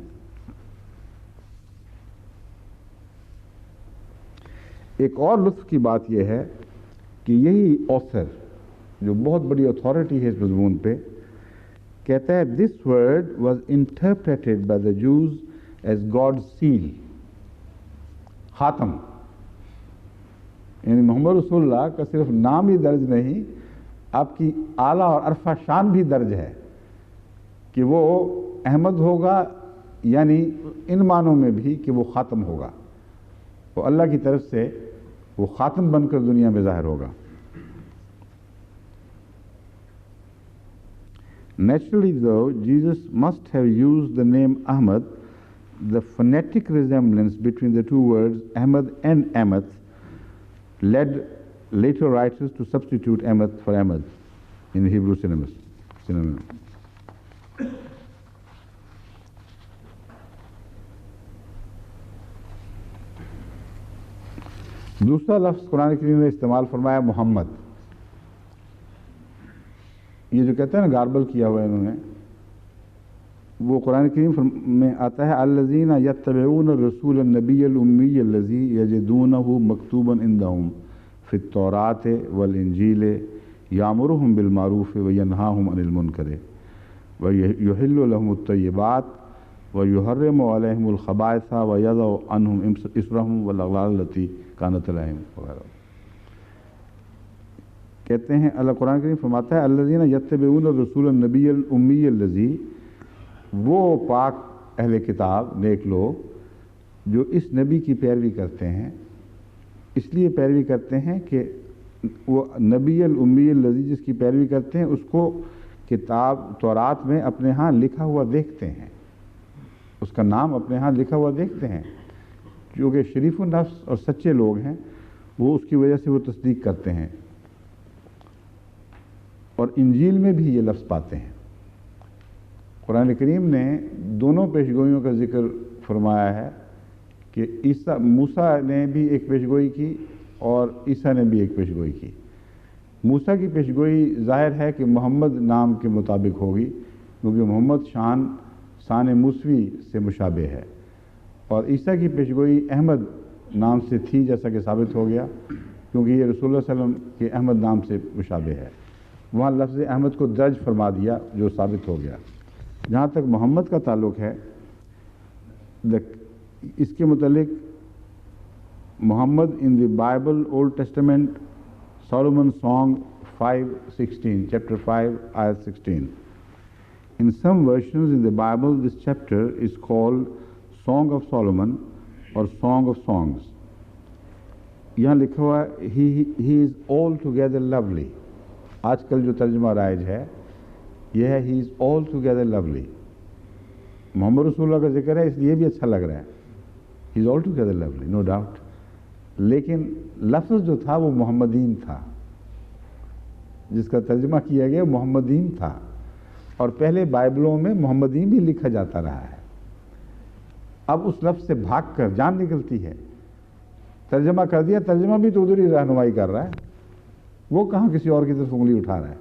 ایک اور لطف کی بات یہ ہے کہ یہی آثر جو بہت بڑی اتھارٹی ہے اس مضمون پہ، کہتا ہے this word was interpreted by the Jews as God seal, خاتم. یعنی محمد رسول اللہ کا صرف نام ہی درج نہیں، آپ کی اعلیٰ اور عرفہ شان بھی درج ہے کہ وہ احمد ہوگا، یعنی ان معنوں میں بھی کہ وہ خاتم ہوگا، وہ اللہ کی طرف سے وہ خاتم بن کر دنیا میں ظاہر ہوگا. Naturally though, Jesus must have used the name Ahmad. The phonetic resemblance between the two words Ahmad and Ahmad led later writers to substitute Ahmad for Ahmad in Hebrew synonym. دوسرا لفظ قرآن کریم نے استعمال فرمایا محمد. یہ جو کہتے ہیں نا گاربل کیا ہوا ہے انہوں نے، وہ قرآن کریم میں آتا ہے الذین یتبعون الرسول النبی الامی الذی یجدونہ مکتوبا عندہم فی التوراۃ والانجیل یامرہم بالمعروف وینہاہم عن المنکر ویحل لہم الطیبات ویحرم علیہم الخبائث ویضع عنہم اصرہم والاغلال التی کانت علیہم وغیرہ. کہتے ہیں اللہ قرآن کریم فرماتا ہے الذین یتبعون الرسول النبی الامی الذی، وہ پاک اہل کتاب نیک لوگ جو اس نبی کی پیروی کرتے ہیں. اس لیے پیروی کرتے ہیں کہ وہ نبی الامی الذی جس کی پیروی کرتے ہیں اس کو کتاب تورات میں اپنے ہاں لکھا ہوا دیکھتے ہیں، اس کا نام اپنے ہاں لکھا ہوا دیکھتے ہیں. جو کہ شریف النفس اور سچے لوگ ہیں وہ اس کی وجہ سے وہ تصدیق کرتے ہیں. اور انجیل میں بھی یہ لفظ پاتے ہیں. قرآن کریم نے دونوں پیشگوئیوں کا ذکر فرمایا ہے کہ موسیٰ نے بھی ایک پیشگوئی کی اور عیسیٰ نے بھی ایک پیشگوئی کی. موسیٰ کی پیشگوئی ظاہر ہے کہ محمد نام کے مطابق ہوگی، کیونکہ محمد شان موسوی سے مشابہ ہے، اور عیسیٰ کی پیشگوئی احمد نام سے تھی جیسا کہ ثابت ہو گیا، کیونکہ یہ رسول اللہ صلی اللہ علیہ وسلم کے احمد نام سے مشابہ ہے. وہاں لفظ احمد کو درج فرما دیا جو ثابت ہو گیا. جہاں تک محمد کا تعلق ہے، اس کے متعلق Muhammad in the Bible Old Testament Solomon Song 5:16 chapter 5 ayat 16. In some versions in the Bible this chapter is called Song of Solomon or Song of Songs. یہاں لکھا ہوا he is altogether lovely. آج کل جو ترجمہ رائج ہے یہ ہے he is altogether lovely. محمد رسول اللہ کا ذکر ہے اس لیے بھی اچھا لگ رہا ہے. he is altogether lovely, no doubt. لیکن لفظ جو تھا وہ محمدین تھا، جس کا ترجمہ کیا گیا محمدین تھا، اور پہلے بائبلوں میں محمدین بھی لکھا جاتا رہا ہے. اب اس لفظ سے بھاگ کر جان نکلتی ہے، ترجمہ کر دیا، ترجمہ بھی تو ادھر ہی رہنمائی کر رہا ہے، وہ کہاں کسی اور کی طرف انگلی اٹھا رہا ہے.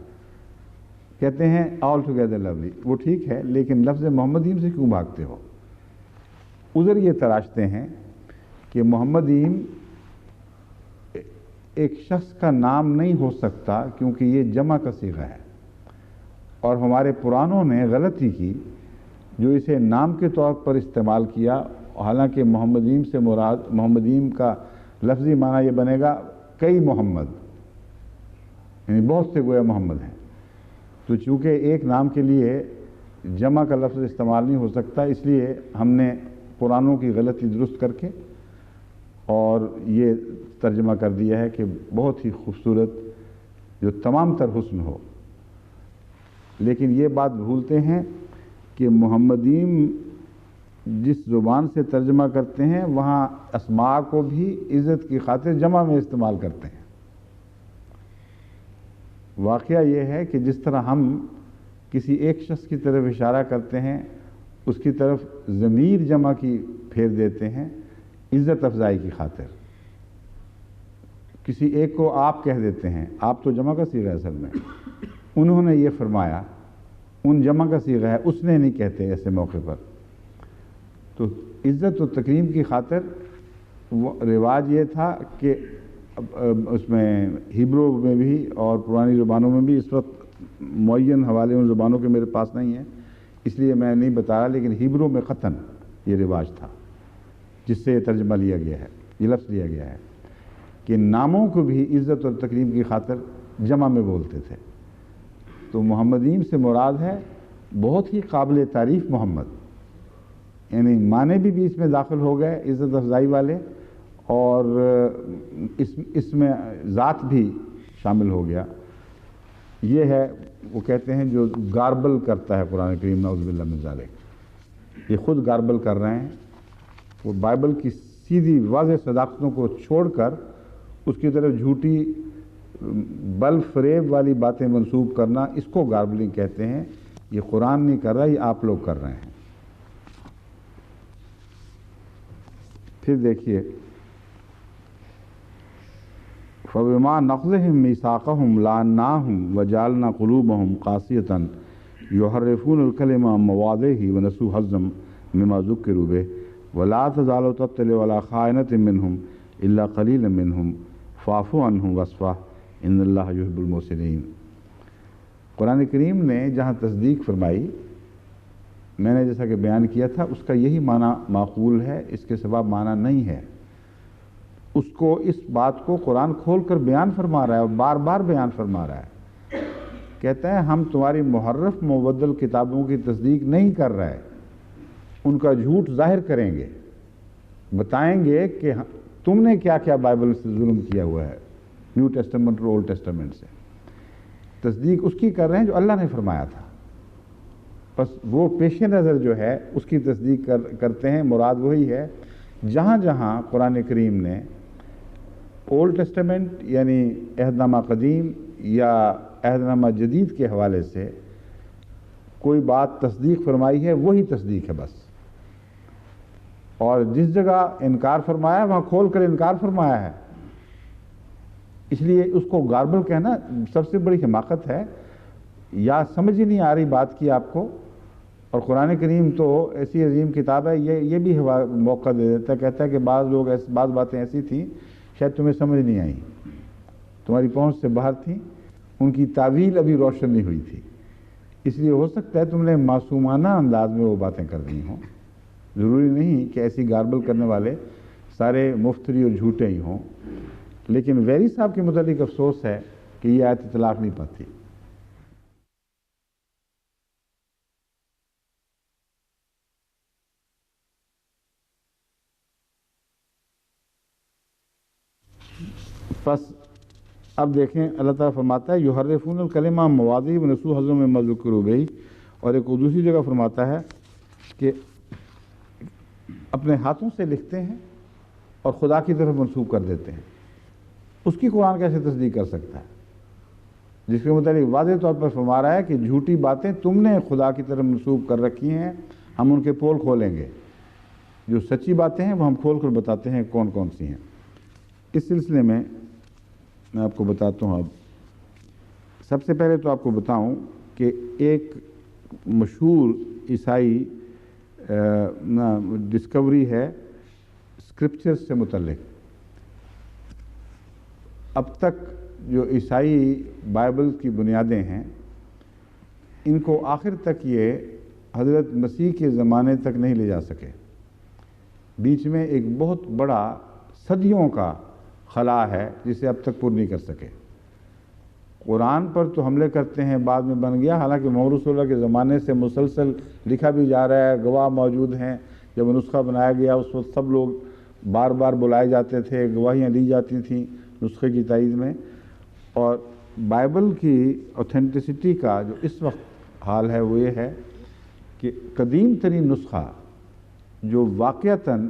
کہتے ہیں آل ٹوگیدر لولی، وہ ٹھیک ہے، لیکن لفظ محمدین سے کیوں بھاگتے ہو؟ ادھر یہ تراشتے ہیں کہ محمدین ایک شخص کا نام نہیں ہو سکتا کیونکہ یہ جمع کا صیغہ ہے، اور ہمارے پرانوں نے غلطی کی جو اسے نام کے طور پر استعمال کیا. حالانکہ محمدین سے مراد، محمدین کا لفظی معنی یہ بنے گا کئی محمد، یعنی بہت سے گویا محمد ہیں. تو چونکہ ایک نام کے لیے جمع کا لفظ استعمال نہیں ہو سکتا، اس لیے ہم نے قرآنوں کی غلطی درست کر کے اور یہ ترجمہ کر دیا ہے کہ بہت ہی خوبصورت جو تمام تر حسن ہو۔ لیکن یہ بات بھولتے ہیں کہ محمدین جس زبان سے ترجمہ کرتے ہیں وہاں اسماء کو بھی عزت کی خاطر جمع میں استعمال کرتے ہیں۔ واقعہ یہ ہے کہ جس طرح ہم کسی ایک شخص کی طرف اشارہ کرتے ہیں، اس کی طرف ضمیر جمع کی پھیر دیتے ہیں عزت افزائی کی خاطر۔ کسی ایک کو آپ کہہ دیتے ہیں، آپ تو جمع کا صیغہ ہے اصل میں، انہوں نے یہ فرمایا، ان جمع کا صیغہ ہے، اس نے نہیں کہتے ایسے موقع پر۔ تو عزت و تکریم کی خاطر رواج یہ تھا کہ اس میں ہیبرو میں بھی اور پرانی زبانوں میں بھی، اس وقت معین حوالے ان زبانوں کے میرے پاس نہیں ہیں اس لیے میں نہیں بتا رہا، لیکن ہیبرو میں قطعاً یہ رواج تھا جس سے یہ ترجمہ لیا گیا ہے، یہ لفظ لیا گیا ہے کہ ناموں کو بھی عزت اور تکریم کی خاطر جمع میں بولتے تھے۔ تو محمدین سے مراد ہے بہت ہی قابل تعریف محمد، یعنی معنی بھی اس میں داخل ہو گئے عزت افزائی والے، اور اس میں ذات بھی شامل ہو گیا۔ یہ ہے وہ کہتے ہیں جو گاربل کرتا ہے قرآن کریم، نعوذ باللہ من ذالک، یہ خود گاربل کر رہے ہیں۔ وہ بائبل کی سیدھی واضح صداقتوں کو چھوڑ کر اس کی طرف جھوٹی بل فریب والی باتیں منسوب کرنا، اس کو گاربلنگ کہتے ہیں۔ یہ قرآن نہیں کر رہا، یہ آپ لوگ کر رہے ہیں۔ پھر دیکھیے، فَبِمَا نَقْضِهِم مِّيثَاقَهُمْ لَعَنَّاهُمْ وَجَعَلْنَا قُلُوبَهُمْ قَاسِيَةً يُحَرِّفُونَ الْكَلِمَ عَن مَّوَاضِعِهِ وَنَسُوا حَظًّا مِّمَّا ذُكِّرُوا بِهِ وَلَا تَزَالُ تَطَّلِعُ عَلَىٰ خَائِنَةٍ مِّنْهُمْ إِلَّا قَلِيلًا مِّنْهُمْ فَاعْفُ عَنْهُمْ وَاصْفَحْ إِنَّ اللَّهَ يُحِبُّ الْمُحْسِنِينَ۔ قرآن کریم نے جہاں تصدیق فرمائی، میں نے جیسا کہ بیان کیا تھا، اس کا یہی معنی معقول ہے، اس کے سوا معنی نہیں ہے۔ اس کو، اس بات کو قرآن کھول کر بیان فرما رہا ہے اور بار بار بیان فرما رہا ہے۔ کہتا ہے ہم تمہاری محرف مبدل کتابوں کی تصدیق نہیں کر رہے، ان کا جھوٹ ظاہر کریں گے، بتائیں گے کہ تم نے کیا کیا بائبل سے ظلم کیا ہوا ہے، نیو ٹیسٹمنٹ اور اولڈ ٹیسٹمنٹ سے۔ تصدیق اس کی کر رہے ہیں جو اللہ نے فرمایا تھا، بس وہ پیش نظر جو ہے اس کی تصدیق کرتے ہیں۔ مراد وہی ہے جہاں جہاں قرآن کریم نے اولڈ ٹیسٹمنٹ یعنی عہد نامہ قدیم یا عہد نامہ جدید کے حوالے سے کوئی بات تصدیق فرمائی ہے، وہی تصدیق ہے بس، اور جس جگہ انکار فرمایا ہے وہاں کھول کر انکار فرمایا ہے۔ اس لیے اس کو گاربل کہنا سب سے بڑی حماقت ہے، یا سمجھ ہی نہیں آ رہی بات کی آپ کو۔ اور قرآن کریم تو ایسی عظیم کتاب ہے، یہ بھی موقع دے دیتا ہے، کہتا ہے کہ بعض باتیں ایسی تھیں شاید تمہیں سمجھ نہیں آئیں، تمہاری پہنچ سے باہر تھیں، ان کی تعویل ابھی روشن نہیں ہوئی تھی، اس لیے ہو سکتا ہے تم نے معصومانہ انداز میں وہ باتیں کر دی ہوں۔ ضروری نہیں کہ ایسی گاربل کرنے والے سارے مفتری اور جھوٹے ہی ہوں، لیکن ویری صاحب کے متعلق افسوس ہے کہ یہ آیت اطلاق نہیں پاتی۔ بس اب دیکھیں، اللہ تعالیٰ فرماتا ہے یحرفون الکلمہ عن مواضعہ ونسوا حظا مما ذکروا بہ، اور ایک دوسری جگہ فرماتا ہے کہ اپنے ہاتھوں سے لکھتے ہیں اور خدا کی طرف منسوب کر دیتے ہیں۔ اس کی قرآن کیسے تصدیق کر سکتا ہے جس کے متعلق واضح طور پر فرما رہا ہے کہ جھوٹی باتیں تم نے خدا کی طرف منسوب کر رکھی ہیں، ہم ان کے پول کھولیں گے، جو سچی باتیں ہیں وہ ہم کھول کر بتاتے ہیں کون کون سی ہیں۔ اس سلسلے میں آپ کو بتاتا ہوں۔ اب سب سے پہلے تو آپ کو بتاؤں کہ ایک مشہور عیسائی ڈسکوری ہے اسکرپچر سے متعلق۔ اب تک جو عیسائی بائبل کی بنیادیں ہیں، ان کو آخر تک یہ حضرت مسیح کے زمانے تک نہیں لے جا سکے۔ بیچ میں ایک بہت بڑا صدیوں کا خلا ہے جسے اب تک پر نہیں کر سکے۔ قرآن پر تو حملے کرتے ہیں، بعد میں بن گیا، حالانکہ محمد رسول اللہ کے زمانے سے مسلسل لکھا بھی جا رہا ہے، گواہ موجود ہیں۔ جب نسخہ بنایا گیا اس وقت سب لوگ بار بار بلائے جاتے تھے، گواہیاں لی جاتی تھیں نسخے کی تائید میں۔ اور بائبل کی اوتھینٹسٹی کا جو اس وقت حال ہے وہ یہ ہے کہ قدیم ترین نسخہ جو واقعتاً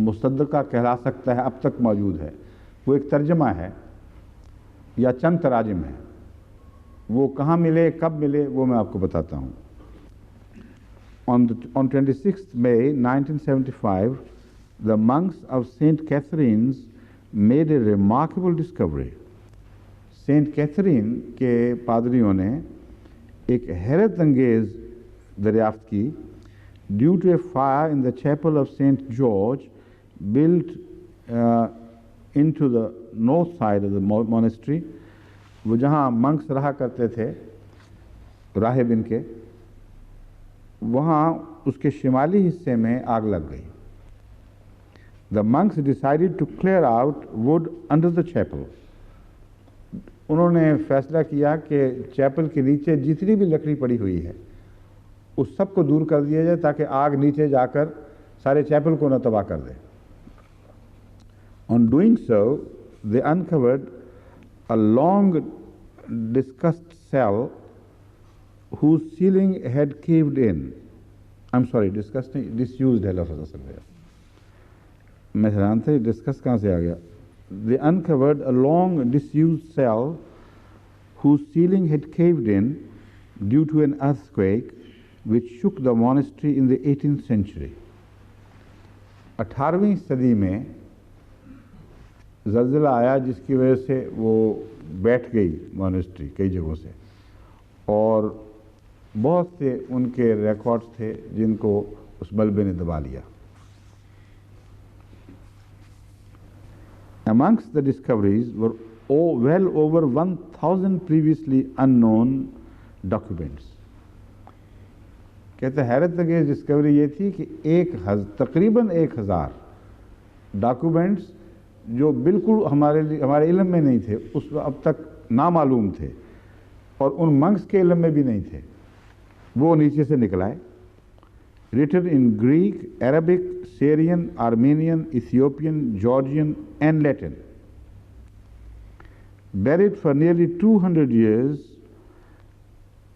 مصدقہ کہلا سکتا ہے اب تک موجود ہے، وہ ایک ترجمہ ہے یا چند تراجم ہیں۔ وہ کہاں ملے، کب ملے، وہ میں آپ کو بتاتا ہوں۔ On 26th May 1975, the monks of St. Catherine's made a remarkable discovery. Saint Catherine کے پادریوں نے ایک حیرت انگیز دریافت کی due to a fire in the chapel of St. George built into the north side of the monastery. وہ جہاں منکس رہا کرتے تھے راہب ان کے، وہاں اس کے شمالی حصے میں آگ لگ گئی۔ The monks decided to clear out wood under the chapel. انہوں نے فیصلہ کیا کہ چیپل کے نیچے جتنی بھی لکڑی پڑی ہوئی ہے اس سب کو دور کر دیا جائے تاکہ آگ نیچے جا کر سارے چیپل کو نہ تباہ کر دے۔ On doing so, they uncovered a long discussed cell whose ceiling had caved in. I'm sorry, disused ہے لفظ اصل میں، میں حیران تھا ڈسکس کہاں سے آ گیا۔ They uncovered a long disused cell whose ceiling had caved in due to an earthquake which shook the monastery in the 18th century. 18ویں صدی میں زلزلہ آیا جس کی وجہ سے وہ بیٹھ گئی مونسٹری کئی جگہوں سے، اور بہت سے ان کے ریکارڈز تھے جن کو اس ملبے نے دبا لیا۔ Amongst the discoveries were well over 1,000 previously unknown documents. کہتے ہیں حیرت انگیز ڈسکوری یہ تھی کہ تقریباً 1000 ڈاکومنٹس جو بالکل ہمارے علم میں نہیں تھے، اس اب تک نامعلوم تھے اور ان منکس کے علم میں بھی نہیں تھے، وہ نیچے سے نکل آئے۔ Written in Greek, Arabic, Syrian, Armenian, Ethiopian, Georgian, and Latin. Buried for nearly 200 years,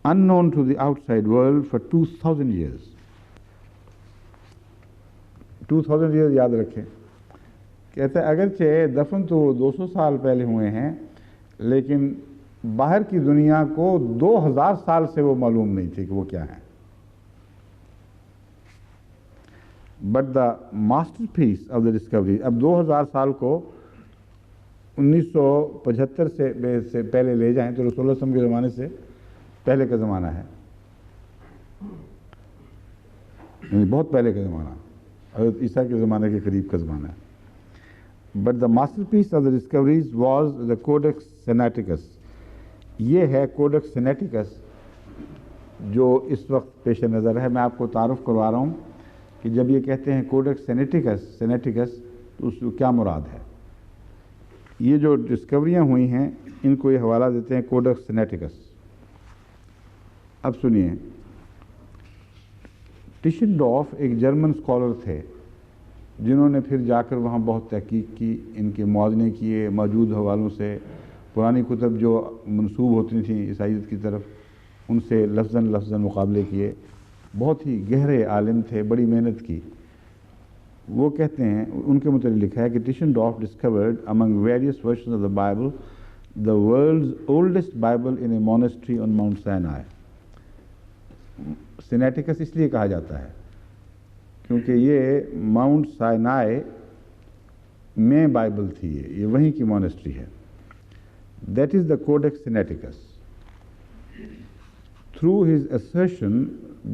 unknown to the outside world for 2000 years. 2000 years یاد رکھیں۔ کہتے ہیں اگرچہ دفن تو 200 سال پہلے ہوئے ہیں لیکن باہر کی دنیا کو 2000 سال سے وہ معلوم نہیں تھے کہ وہ کیا ہیں۔ But the masterpiece of the discovery، اب 2000 سال کو 1975 سے پہلے لے جائیں تو رسول اللہ صلی اللہ علیہ وسلم کے زمانے سے پہلے کا زمانہ ہے، یعنی بہت پہلے کا زمانہ، حضرت عیسیٰ کے زمانے کے قریب کا زمانہ ہے۔ But the masterpiece of the discoveries was the Codex Sinaiticus. یہ ہے Codex Sinaiticus جو اس وقت پیش نظر ہے۔ میں آپ کو تعارف کروا رہا ہوں کہ جب یہ کہتے ہیں کوڈیکس سینیٹیکس تو اس کو کیا مراد ہے۔ یہ جو ڈسکوریاں ہوئی ہیں ان کو یہ حوالہ دیتے ہیں کوڈیکس سینیٹیکس۔ اب سنیے، ٹیشنڈورف ایک جرمن اسکالر تھے جنہوں نے پھر جا کر وہاں بہت تحقیق کی، ان کے موازنے کیے موجود حوالوں سے، پرانی کتب جو منسوب ہوتی تھیں عیسائیت کی طرف ان سے لفظاً مقابلے کیے، بہت ہی گہرے عالم تھے، بڑی محنت کی۔ وہ کہتے ہیں، ان کے متعلق لکھا ہے کہ Tischendorf discovered among various versions of the Bible the world's oldest Bible in a monastery on Mount Sinai. سینیٹیکس اس لیے کہا جاتا ہے کیونکہ یہ ماؤنٹ سائنائے میں بائبل تھی، یہ وہیں کی مونسٹری ہے۔ That is the Codex Sinaiticus. Through his assertion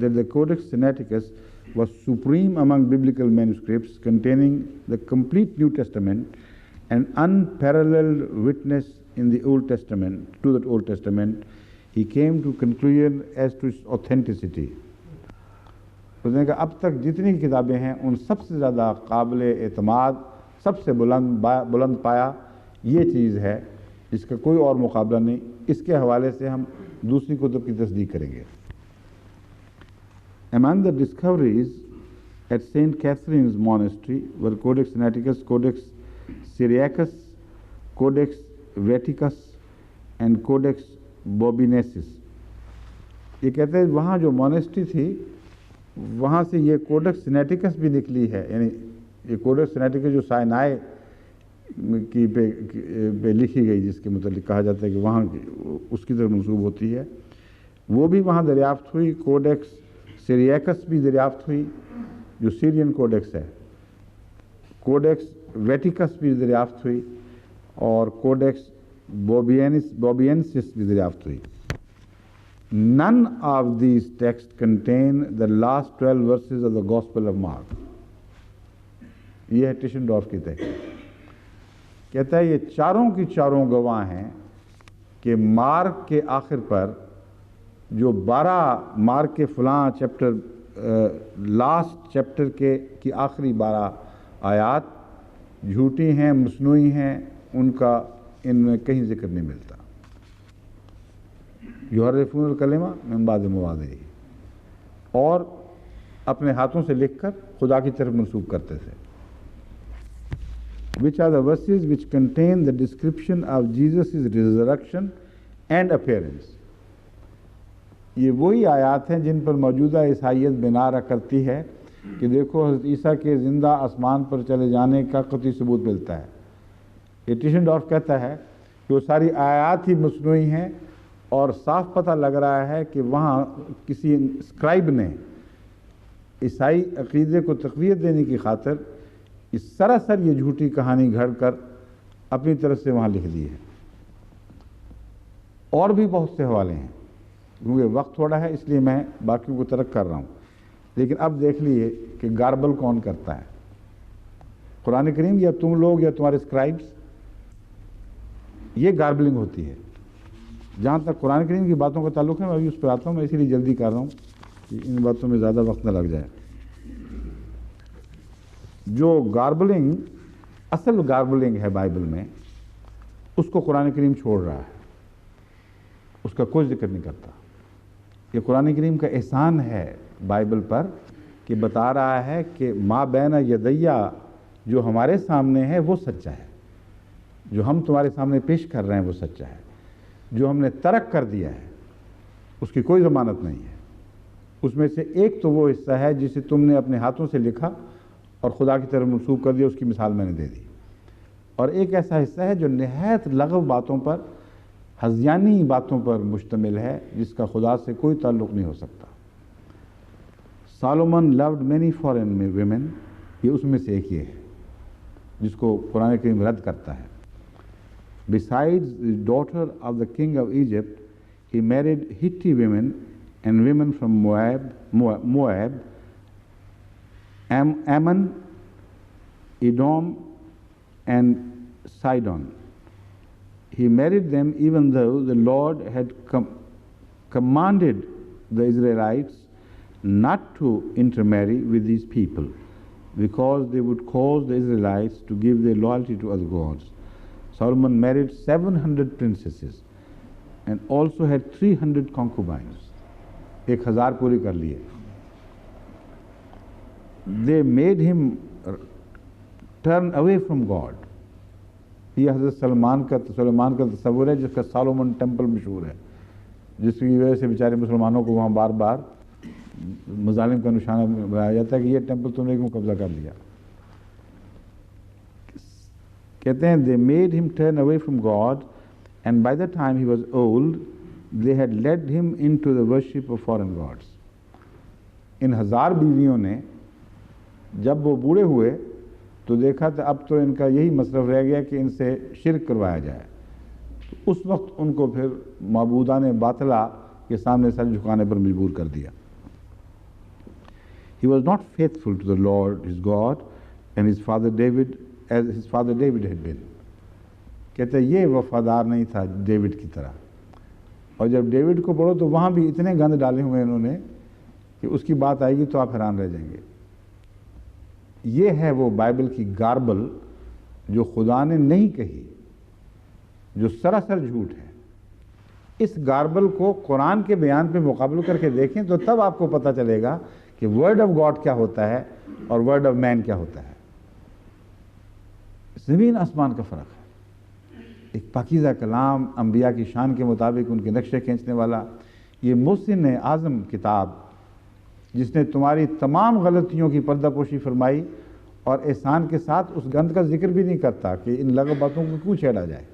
that the Codex Sinaiticus was supreme among biblical manuscripts containing the complete New Testament, an unparalleled witness in the Old Testament, to the Old Testament, he came to conclusion as to its authenticity. اس نے کہا اب تک جتنی کتابیں ہیں ان سب سے زیادہ قابل اعتماد، سب سے بلند پایا یہ چیز ہے اس کا کوئی اور مقابلہ نہیں. اس کے حوالے سے ہم دوسری کتب کی تصدیق کریں گے. Among the discoveries at St. Catherine's Monastery were Codex Sinaiticus, Codex Syriacus, Codex Vaticus and Codex Bobinensis. یہ کہتے ہیں وہاں جو مونسٹری تھی وہاں سے یہ کوڈکس سینیٹیکس بھی نکلی ہے. یعنی یہ کوڈکس سینیٹیکس جو سائنائے کی پہ لکھی گئی، جس کے متعلق کہا جاتا ہے کہ وہاں اس کی طرف منسوب ہوتی ہے، وہ بھی وہاں دریافت ہوئی. کوڈیکس سیریاکس بھی دریافت ہوئی جو سیرین کوڈیکس ہے. کوڈیکس ویٹیکس بھی دریافت ہوئی اور کوڈیکس بوبینسس بھی دریافت ہوئی. None of these texts contain the last 12 verses of the Gospel of Mark. یہ ہے ٹیشنڈورف کی تحقیق. کہتا ہے یہ چاروں کی چاروں گواہ ہیں کہ مارک کے آخر پر جو 12 مارک کے فلاں چیپٹر لاسٹ چیپٹر کی آخری 12 آیات جھوٹی ہیں، مصنوعی ہیں، ان کا ان میں کہیں ذکر نہیں ملتا. یحرفون الکلمہ من بعد مواضعہ، اور اپنے ہاتھوں سے لکھ کر خدا کی طرف منسوب کرتے تھے. Which are the verses which contain the description of Jesus' resurrection and appearance. یہ وہی آیات ہیں جن پر موجودہ عیسائیت بنا کرتی ہے کہ دیکھو حضرت عیسیٰ کے زندہ آسمان پر چلے جانے کا قطعی ثبوت ملتا ہے. یہ ٹیشنڈورف کہتا ہے کہ وہ ساری آیات ہی مصنوعی ہیں اور صاف پتہ لگ رہا ہے کہ وہاں کسی اسکرائب نے عیسائی عقیدے کو تقویت دینے کی خاطر اس سراسر یہ جھوٹی کہانی گھڑ کر اپنی طرف سے وہاں لکھ دی ہے. اور بھی بہت سے حوالے ہیں، کیونکہ وقت تھوڑا ہے اس لیے میں باقیوں کو ترک کر رہا ہوں. لیکن اب دیکھ لیے کہ گاربل کون کرتا ہے. قرآن کریم یا تم لوگ یا تمہارے اسکرائبس، یہ گاربلنگ ہوتی ہے. جہاں تک قرآن کریم کی باتوں کا تعلق ہے میں ابھی اس پر آتا ہوں، میں اسی لیے جلدی کر رہا ہوں کہ ان باتوں میں زیادہ وقت نہ لگ جائے. جو گاربلنگ اصل گاربلنگ ہے بائبل میں، اس کو قرآن کریم چھوڑ رہا ہے، اس کا کوئی ذکر نہیں کرتا. یہ قرآن کریم کا احسان ہے بائبل پر کہ بتا رہا ہے کہ ما بین یدیہ جو ہمارے سامنے ہے وہ سچا ہے، جو ہم تمہارے سامنے پیش کر رہے ہیں وہ سچا ہے. جو ہم نے ترک کر دیا ہے اس کی کوئی ضمانت نہیں ہے. اس میں سے ایک تو وہ حصہ ہے جسے تم نے اپنے ہاتھوں سے لکھا اور خدا کی طرف منسوب کر دیا، اس کی مثال میں نے دے دی. اور ایک ایسا حصہ ہے جو نہایت لغو باتوں پر، ہذیانی باتوں پر مشتمل ہے، جس کا خدا سے کوئی تعلق نہیں ہو سکتا. Salomon loved many foreign women، یہ اس میں سے ایک یہ ہے جس کو قرآن کریم رد کرتا ہے. Besides the daughter of the king of Egypt, he married Hittite women and women from Moab, Ammon, Edom, and Sidon. He married them even though the Lord had commanded the Israelites not to intermarry with these people, because they would cause the Israelites to give their loyalty to other gods. Solomon married 700 princesses and also had 300 concubines. 1000 پوری کر لیے. They made him turn away from God. یہ حضرت سلیمان کا تصور ہے جس کا سالومن ٹیمپل مشہور ہے، جس کی وجہ سے بیچارے مسلمانوں کو وہاں بار بار مظالم کا نشانہ بنایا جاتا ہے کہ یہ ٹیمپل تم نے کیوں قبضہ کر لیا. کہتے ہیں they made him turn away from God, and by the time he was old they had led him into the worship of foreign gods. ان 1000 بیویوں نے جب وہ بوڑھے ہوئے تو دیکھا تو اب تو ان کا یہی مصرف رہ گیا کہ ان سے شرک کروایا جائے. تو اس وقت ان کو پھر معبودان باطلہ کے سامنے سر جھکانے پر مجبور کر دیا. He was not faithful to the Lord his God and his father David as his father David had been. کہتے ہیں یہ وفادار نہیں تھا ڈیوڈ کی طرح. اور جب ڈیوڈ کو پڑھو تو وہاں بھی اتنے گند ڈالے ہوئے انہوں نے کہ اس کی بات آئے گی تو آپ حیران رہ جائیں گے. یہ ہے وہ بائبل کی گاربل جو خدا نے نہیں کہی. جو سراسر جھوٹ ہے. اس گاربل کو قرآن کے بیان پہ مقابل کر کے دیکھیں تو تب آپ کو پتہ چلے گا کہ ورڈ آف گاڈ کیا ہوتا ہے اور ورڈ آف مین کیا ہوتا ہے. زمین آسمان کا فرق ہے. ایک پاکیزہ کلام انبیاء کی شان کے مطابق ان کے نقشے کھینچنے والا، یہ محسن اعظم کتاب جس نے تمہاری تمام غلطیوں کی پردہ پوشی فرمائی اور احسان کے ساتھ اس گند کا ذکر بھی نہیں کرتا کہ ان لغو باتوں کو کیوں چھیڑا جائے.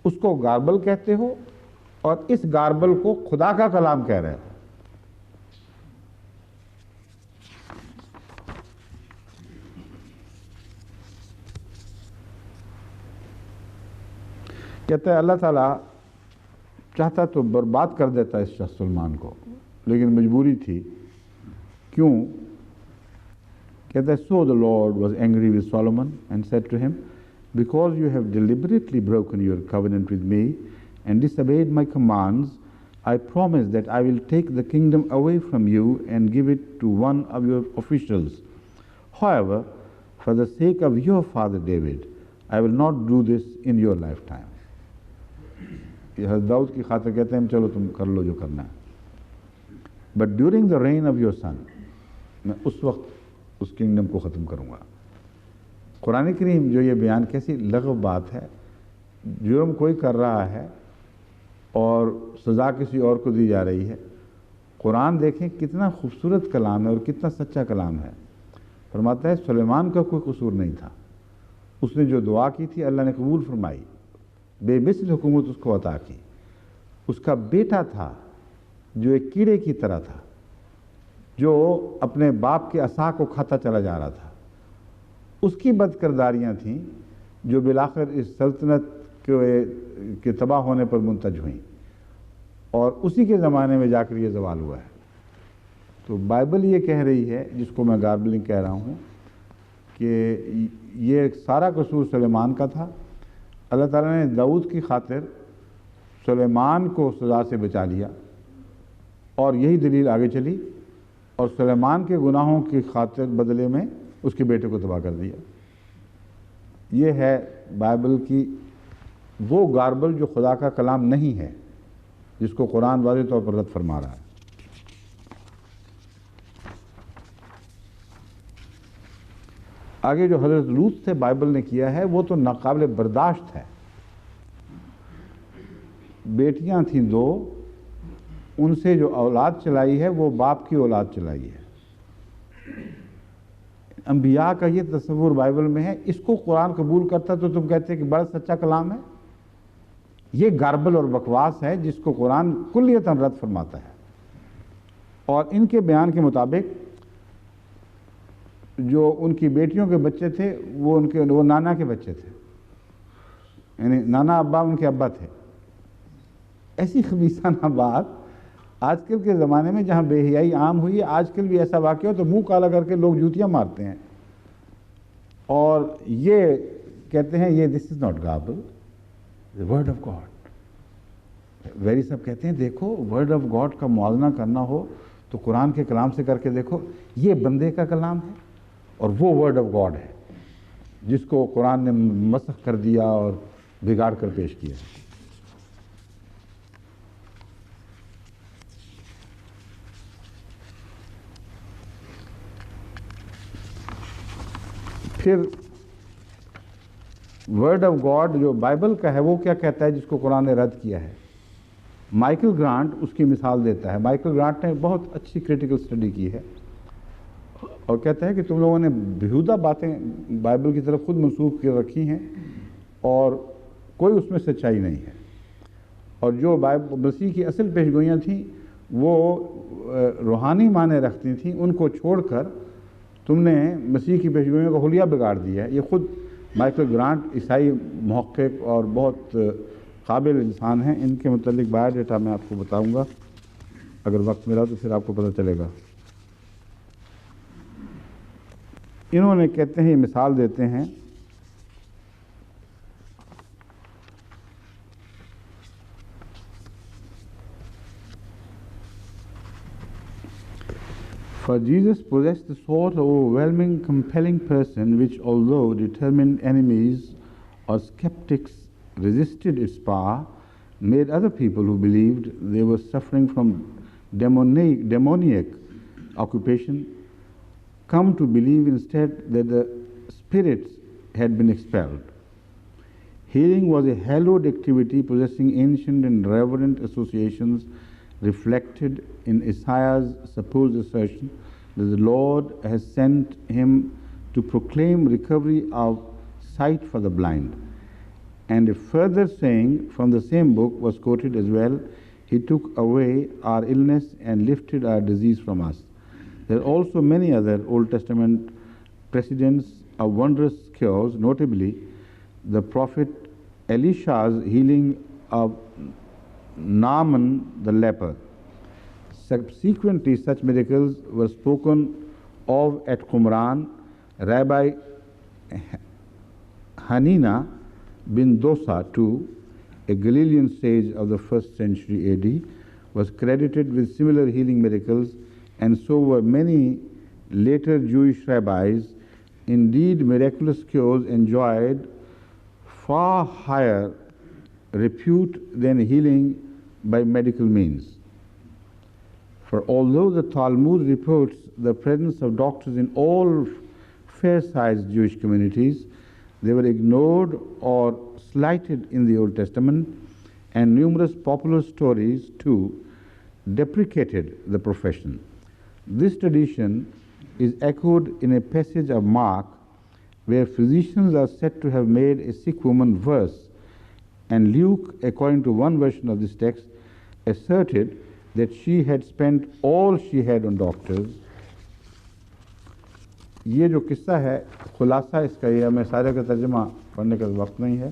اس کو گاربل کہتے ہو اور اس گاربل کو خدا کا کلام کہہ رہے ہو. کہتا ہے اللہ تعالیٰ چاہتا تو برباد کر دیتا اس شخص سلمان کو، لیکن مجبوری تھی. کیوں؟ کہتا ہے So the Lord was angry with Solomon and said to him, Because you have deliberately broken your covenant with me and disobeyed my commands, I promise that I will take the kingdom away from you and give it to one of your officials. However, for the sake of your father David, I will not do this in your lifetime. یہ حضرت داؤد کی خاطر کہتے ہیں چلو تم کر لو جو کرنا ہے. But during the reign of your son, میں اس وقت اس کنگڈم کو ختم کروں گا. قرآن کریم جو یہ بیان کیسی لغو بات ہے. جرم کوئی کر رہا ہے اور سزا کسی اور کو دی جا رہی ہے. قرآن دیکھیں کتنا خوبصورت کلام ہے اور کتنا سچا کلام ہے. فرماتا ہے سلیمان کا کوئی قصور نہیں تھا. اس نے جو دعا کی تھی اللہ نے قبول فرمائی، بے مثل حکومت اس کو عطا کی. اس کا بیٹا تھا جو ایک کیڑے کی طرح تھا، جو اپنے باپ کے عصا کو کھاتا چلا جا رہا تھا. اس کی بد کرداریاں تھیں جو بالآخر اس سلطنت کے تباہ ہونے پر منتج ہوئیں، اور اسی کے زمانے میں جا کر یہ زوال ہوا ہے. تو بائبل یہ کہہ رہی ہے، جس کو میں گاربلنگ کہہ رہا ہوں، کہ یہ سارا قصور سلیمان کا تھا. اللہ تعالیٰ نے داؤد کی خاطر سلیمان کو سزا سے بچا لیا، اور یہی دلیل آگے چلی، اور سلیمان کے گناہوں کی خاطر بدلے میں اس کے بیٹے کو تباہ کر دیا. یہ ہے بائبل کی وہ گاربل جو خدا کا کلام نہیں ہے، جس کو قرآن واضح طور پر رد فرما رہا ہے. آگے جو حضرت لوط سے بائبل نے کیا ہے وہ تو ناقابل برداشت ہے. بیٹیاں تھیں 2، ان سے جو اولاد چلائی ہے وہ باپ کی اولاد چلائی ہے. انبیاء کا یہ تصور بائبل میں ہے. اس کو قرآن قبول کرتا تو تم کہتے ہیں کہ بڑا سچا کلام ہے. یہ گاربل اور بکواس ہے جس کو قرآن کلیتاً رد فرماتا ہے. اور ان کے بیان کے مطابق جو ان کی بیٹیوں کے بچے تھے وہ نانا کے بچے تھے، یعنی نانا ابا ان کے ابا تھے. ایسی خبیثانہ بات آج کل کے زمانے میں جہاں بے حیائی عام ہوئی ہے، آج کل بھی ایسا واقعہ ہو تو منہ کالا کر کے لوگ جوتیاں مارتے ہیں اور یہ کہتے ہیں یہ this is not garbled, word of God. Very سب کہتے ہیں دیکھو ورڈ آف گاڈ کا موازنہ کرنا ہو تو قرآن کے کلام سے کر کے دیکھو. یہ بندے کا کلام ہے اور وہ ورڈ آف گاڈ ہے جس کو قرآن نے مسخ کر دیا اور بگاڑ کر پیش کیا. پھر ورڈ آف گاڈ جو بائبل کا ہے وہ کیا کہتا ہے جس کو قرآن نے رد کیا ہے. مائیکل گرانٹ اس کی مثال دیتا ہے. مائیکل گرانٹ نے بہت اچھی کریٹیکل سٹڈی کی ہے اور کہتا ہے کہ تم لوگوں نے بیہودہ باتیں بائبل کی طرف خود منسوخ کر رکھی ہیں اور کوئی اس میں سچائی نہیں ہے. اور جو مسیح کی اصل پیشگوئیاں تھیں وہ روحانی معنی رکھتی تھیں، ان کو چھوڑ کر تم نے مسیح کی پیشگوئیوں کا حلیہ بگاڑ دیا ہے. یہ خود مائیکل گرانٹ عیسائی محقق اور بہت قابل انسان ہیں. ان کے متعلق بایو ڈیٹا میں آپ کو بتاؤں گا، اگر وقت ملا تو پھر آپ کو پتہ چلے گا. انہوں نے کہتے ہیں، یہ مثال دیتے ہیں، For Jesus possessed the sort of overwhelming, compelling person which, although determined enemies or skeptics resisted its power made other people who believed they were suffering from demoniac occupation come to believe instead that the spirits had been expelled. Healing was a hallowed activity possessing ancient and reverent associations reflected in Isaiah's supposed assertion that the Lord has sent him to proclaim recovery of sight for the blind. And a further saying from the same book was quoted as well: He took away our illness and lifted our disease from us. There are also many other Old Testament precedents of wondrous cures, notably the prophet Elisha's healing of Naaman the leper. Subsequently, such miracles were spoken of at Qumran. Rabbi Hanina bin Dosa, too, a Galilean sage of the 1st century AD, was credited with similar healing miracles, and so were many later Jewish rabbis. Indeed, miraculous cures enjoyed far higher repute than healing by medical means. For although the Talmud reports the presence of doctors in all fair-sized Jewish communities, they were ignored or slighted in the Old Testament, and numerous popular stories, too, deprecated the profession. This tradition is echoed in a passage of Mark, where physicians are said to have made a sick woman worse, and Luke, according to one version of this text, asserted that she had spent all she had on doctors. یہ جو قصہ ہے خلاصہ اس کا یہ، میں سارے کا ترجمہ پڑھنے کا وقت نہیں ہے.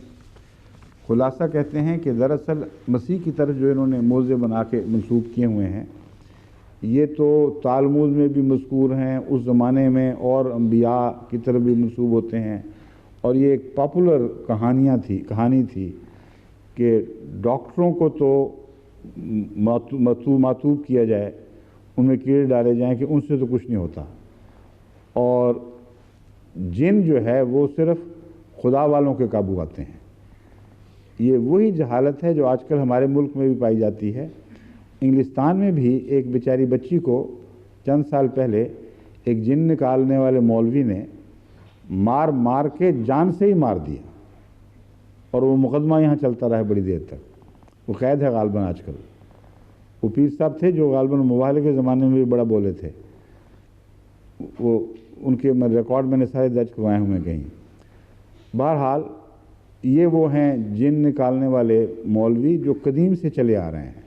خلاصہ کہتے ہیں کہ دراصل مسیح کی طرف جو انہوں نے موضوع بنا کے منسوب کیے ہوئے ہیں، یہ تو تالمود میں بھی مذکور ہیں، اس زمانے میں اور انبیاء کی طرف بھی منسوب ہوتے ہیں، اور یہ ایک پاپولر کہانی تھی کہ ڈاکٹروں کو تو معطوب کیا جائے، ان میں کیڑے ڈالے جائیں کہ ان سے تو کچھ نہیں ہوتا، اور جن جو ہے وہ صرف خدا والوں کے قابو آتے ہیں. یہ وہی جہالت ہے جو آج کل ہمارے ملک میں بھی پائی جاتی ہے. انگلستان میں بھی ایک بیچاری بچی کو چند سال پہلے ایک جن نکالنے والے مولوی نے مار کے جان سے ہی مار دیا، اور وہ مقدمہ یہاں چلتا رہا بڑی دیر تک. وہ قید ہے غالباً آج کل. وہ پیر صاحب تھے جو غالباً مباہلے کے زمانے میں بھی بڑا بولے تھے. وہ ان کے ریکارڈ میں نے سارے درج کروائے ہوئے کہیں. بہرحال یہ وہ ہیں جن نکالنے والے مولوی جو قدیم سے چلے آ رہے ہیں.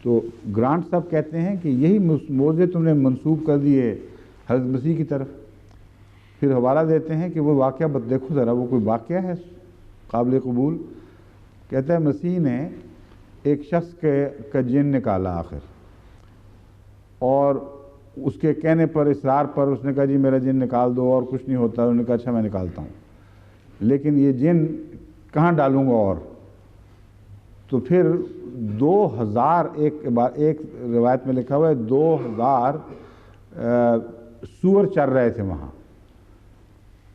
تو گرانٹ صاحب کہتے ہیں کہ یہی موضوع تم نے منسوب کر دیے حضرت مسیح کی طرف. پھر حوالہ دیتے ہیں کہ وہ واقعہ دیکھو ذرا، وہ کوئی واقعہ ہے قابل قبول. کہتا ہے مسیح نے ایک شخص کا جن نکالا آخر، اور اس کے کہنے پر، اصرار پر اس نے کہا جی میرا جن نکال دو اور کچھ نہیں ہوتا. انہوں نے کہا اچھا میں نکالتا ہوں، لیکن یہ جن کہاں ڈالوں گا؟ اور تو پھر 2000 ایک روایت میں لکھا ہوا ہے 2000 سور چر رہے تھے وہاں.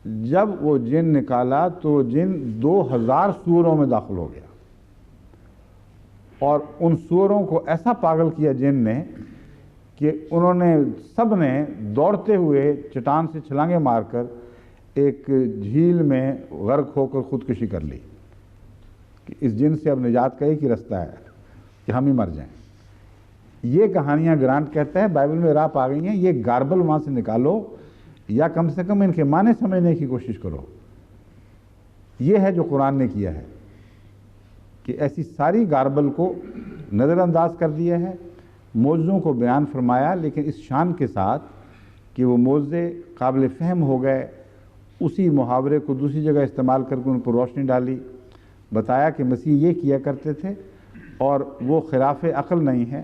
جب وہ جن نکالا تو جن 2000 سوروں میں داخل ہو گیا، اور ان سوروں کو ایسا پاگل کیا جن نے کہ انہوں نے سب نے دوڑتے ہوئے چٹان سے چھلانگیں مار کر ایک جھیل میں غرق ہو کر خودکشی کر لی کہ اس جن سے اب نجات کا ایک ہی رستہ ہے کہ ہم ہی مر جائیں. یہ کہانیاں گرانٹ کہتا ہے بائبل میں راپ آ گئی ہیں. یہ گاربل وہاں سے نکالو، یا کم سے کم ان کے معنی سمجھنے کی کوشش کرو. یہ ہے جو قرآن نے کیا ہے کہ ایسی ساری گاربل کو نظر انداز کر دیا ہے، موضوعوں کو بیان فرمایا، لیکن اس شان کے ساتھ کہ وہ موضوع قابل فہم ہو گئے. اسی محاورے کو دوسری جگہ استعمال کر کے ان پر روشنی ڈالی. بتایا کہ مسیح یہ کیا کرتے تھے اور وہ خلاف عقل نہیں ہے،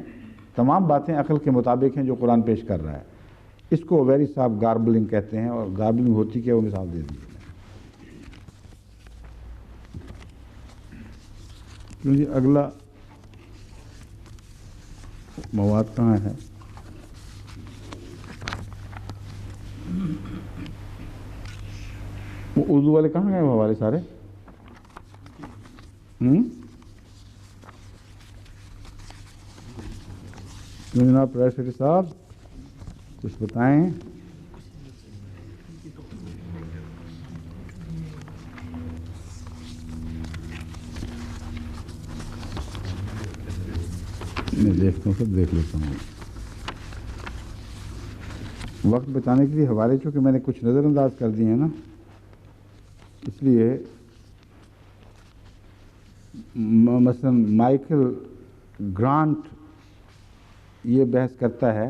تمام باتیں عقل کے مطابق ہیں جو قرآن پیش کر رہا ہے. اس کو ویری صاحب گاربلنگ کہتے ہیں، اور گاربلنگ ہوتی کیا وہ مثال دے دیجیے. اگلا مواد کہاں ہے؟ وہ اردو والے کہاں گئے وہ ہمارے سارے؟ جناب پریس صاحب کچھ بتائیں. میں دیکھتا ہوں، سب دیکھ لیتا ہوں. وقت بچانے کے لیے حوالے چونکہ میں نے کچھ نظر انداز کر دیے ہیں نا، اس لیے مثلا مائیکل گرانٹ یہ بحث کرتا ہے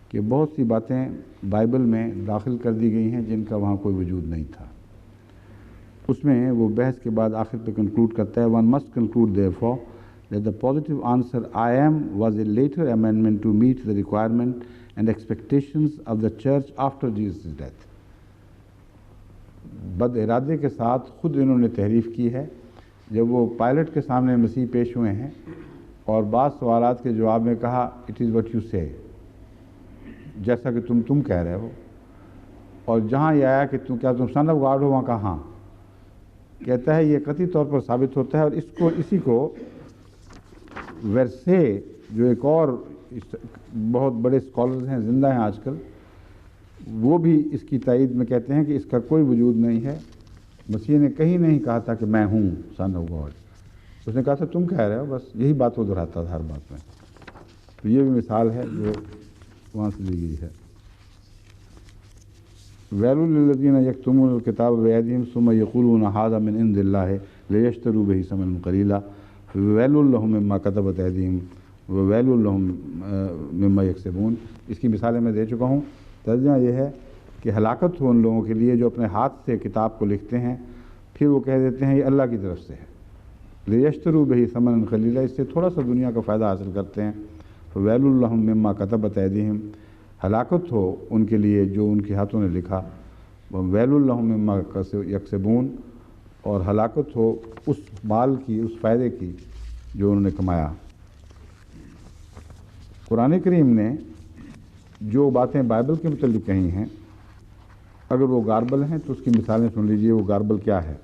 کہ بہت سی باتیں بائبل میں داخل کر دی گئی ہیں جن کا وہاں کوئی وجود نہیں تھا. اس میں وہ بحث کے بعد آخر پہ کنکلوڈ کرتا ہے one must conclude therefore that the positive answer I am was a later amendment to meet the requirement and expectations of the church after Jesus' death. بد ارادے کے ساتھ خود انہوں نے تحریف کی ہے. جب وہ پائلٹ کے سامنے مسیح پیش ہوئے ہیں اور بعض سوالات کے جواب میں کہا اٹ از وٹ یو سے، جیسا کہ تم کہہ رہے ہو، اور جہاں یہ آیا کہ کیا تم سن آف گاڈ ہو، وہاں کہا ہاں. کہتا ہے یہ قطعی طور پر ثابت ہوتا ہے. اور اسی کو ورسے جو ایک اور بہت بڑے اسکالرز ہیں، زندہ ہیں آج کل، وہ بھی اس کی تائید میں کہتے ہیں کہ اس کا کوئی وجود نہیں ہے. مسیح نے کہیں نہیں کہا تھا کہ میں ہوں سن آف گاڈ. اس نے کہا تھا تم کہہ رہے ہو، بس یہی بات وہ دہراتا تھا ہر بات میں. تو یہ بھی مثال ہے جو وہاں سے لی گئی ہے. ویل للذین یکتمون الکتاب بایدیہم ثم یقولون ھذا من عند اللہ لیشتروا بہ ثمنا قلیلا ویل لہم مما کتبت ایدیہم وویل لہم مما یکسبون. اس کی مثالیں میں دے چکا ہوں. ترجمہ یہ ہے کہ ہلاکت ہو ان لوگوں کے لیے جو اپنے ہاتھ سے کتاب کو لکھتے ہیں پھر وہ کہہ دیتے ہیں یہ اللہ کی طرف سے ہے. لیشتروا بہ ثمنا قلیلا، اس سے تھوڑا سا دنیا کا فائدہ حاصل کرتے ہیں. ویل لہم مما کتبت ایدیہم، ہلاکت ہو ان کے لیے جو ان کے ہاتھوں نے لکھا. ویل لہم مما یکسبون، اور ہلاکت ہو اس مال کی، اس فائدے کی جو انہوں نے کمایا. قرآن کریم نے جو باتیں بائبل کے متعلق کہی ہیں اگر وہ گاربل ہیں تو اس کی مثالیں سن لیجئے. وہ گاربل کیا ہے؟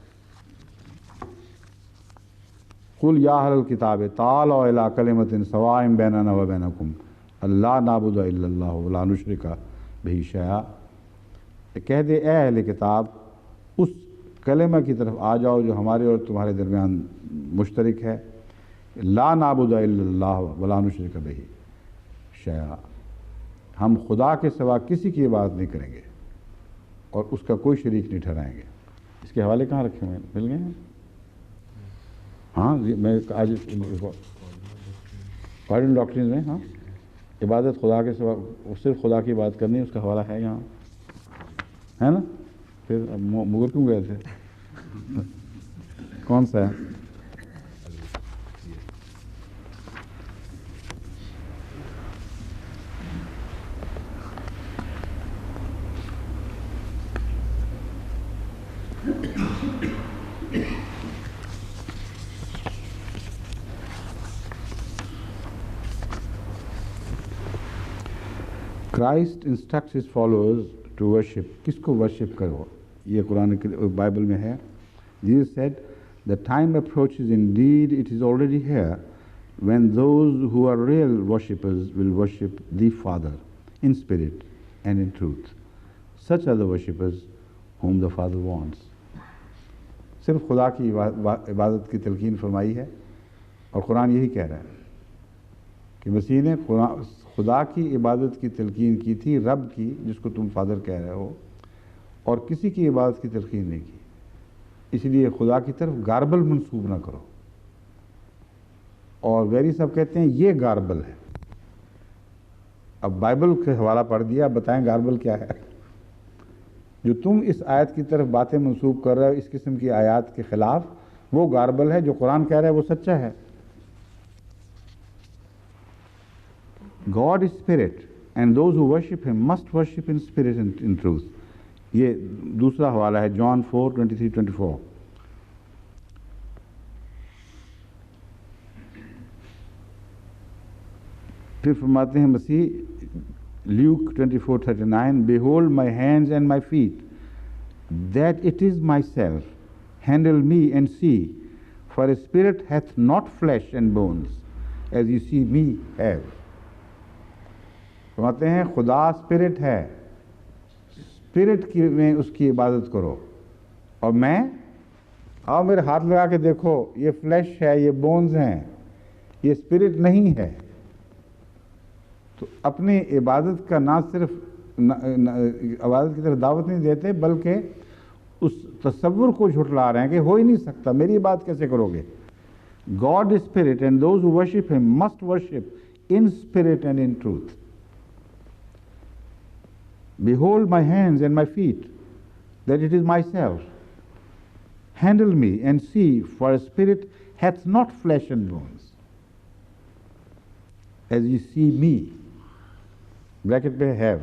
قل یا اہل الکتاب تعالوا الی کلمۃ سواء بیننا وبینکم اللہ نعبد الا اللہ ولا نشرک بہ شیئا. کہہ دے اے اہل کتاب اس کلمہ کی طرف آ جاؤ جو ہمارے اور تمہارے درمیان مشترک ہے. لا نعبد الا اللہ ولا نشرک بہ شیئا، ہم خدا کے سوا کسی کی عبادت نہیں کریں گے اور اس کا کوئی شریک نہیں ٹھہرائیں گے. اس کے حوالے کہاں رکھے ہوئے ہیں؟ مل گئے ہیں؟ ہاں میں آج ماڈرن ڈاکٹرین میں، ہاں عبادت خدا کے سوا صرف خدا کی عبادت کرنی، اس کا حوالہ ہے یہاں، ہے نا؟ پھر مغل کیوں گئے تھے؟ کون سا ہے؟ Christ instructs his followers to worship. کس کو ورشپ کرو؟ یہ قرآن بائبل میں ہے. Jesus said, the time approaches indeed, it is already here, when those who are real worshippers will worship the Father in spirit and in truth. Such are the worshippers whom the Father wants. صرف خدا کی عبادت کی تلقین فرمائی ہے اور قرآن یہی کہہ رہا ہے کہ مسیح نے خدا کی عبادت کی تلقین کی تھی، رب کی جس کو تم فادر کہہ رہے ہو، اور کسی کی عبادت کی تلقین نہیں کی. اس لیے خدا کی طرف گاربل منسوب نہ کرو. اور ویری صاحب کہتے ہیں یہ گاربل ہے. اب بائبل کے حوالہ پڑھ دیا، بتائیں گاربل کیا ہے؟ جو تم اس آیت کی طرف باتیں منسوب کر رہے ہو اس قسم کی آیات کے خلاف، وہ گاربل ہے. جو قرآن کہہ رہا ہے وہ سچا ہے. God is spirit and those who worship him must worship in spirit and in truth. یہ دوسرا حوالہ ہے جان 4:23-24. پھر فرماتے ہیں مسیح Luke 24:39, behold my hands and my feet, that it is myself, handle me and see, For a spirit hath not flesh and bones, as you see me have. فرماتے ہیں خدا اسپرٹ ہے، اسپرٹ کی میں اس کی عبادت کرو، اور میں آؤ میرے ہاتھ لگا کے دیکھو، یہ فلیش ہے، یہ بونز ہیں، یہ اسپرٹ نہیں ہے۔ تو اپنی عبادت کا نہ صرف عبادت کی طرف دعوت نہیں دیتے، بلکہ اس تصور کو جھٹلا رہے ہیں کہ ہو ہی نہیں سکتا، میری بات کیسے کرو گے؟ God is spirit and those who worship him must worship in spirit and in truth. Behold my hands and my feet, that it is myself. Handle me and see, for a spirit hath not flesh and bones, as you see me. Bracket peh have.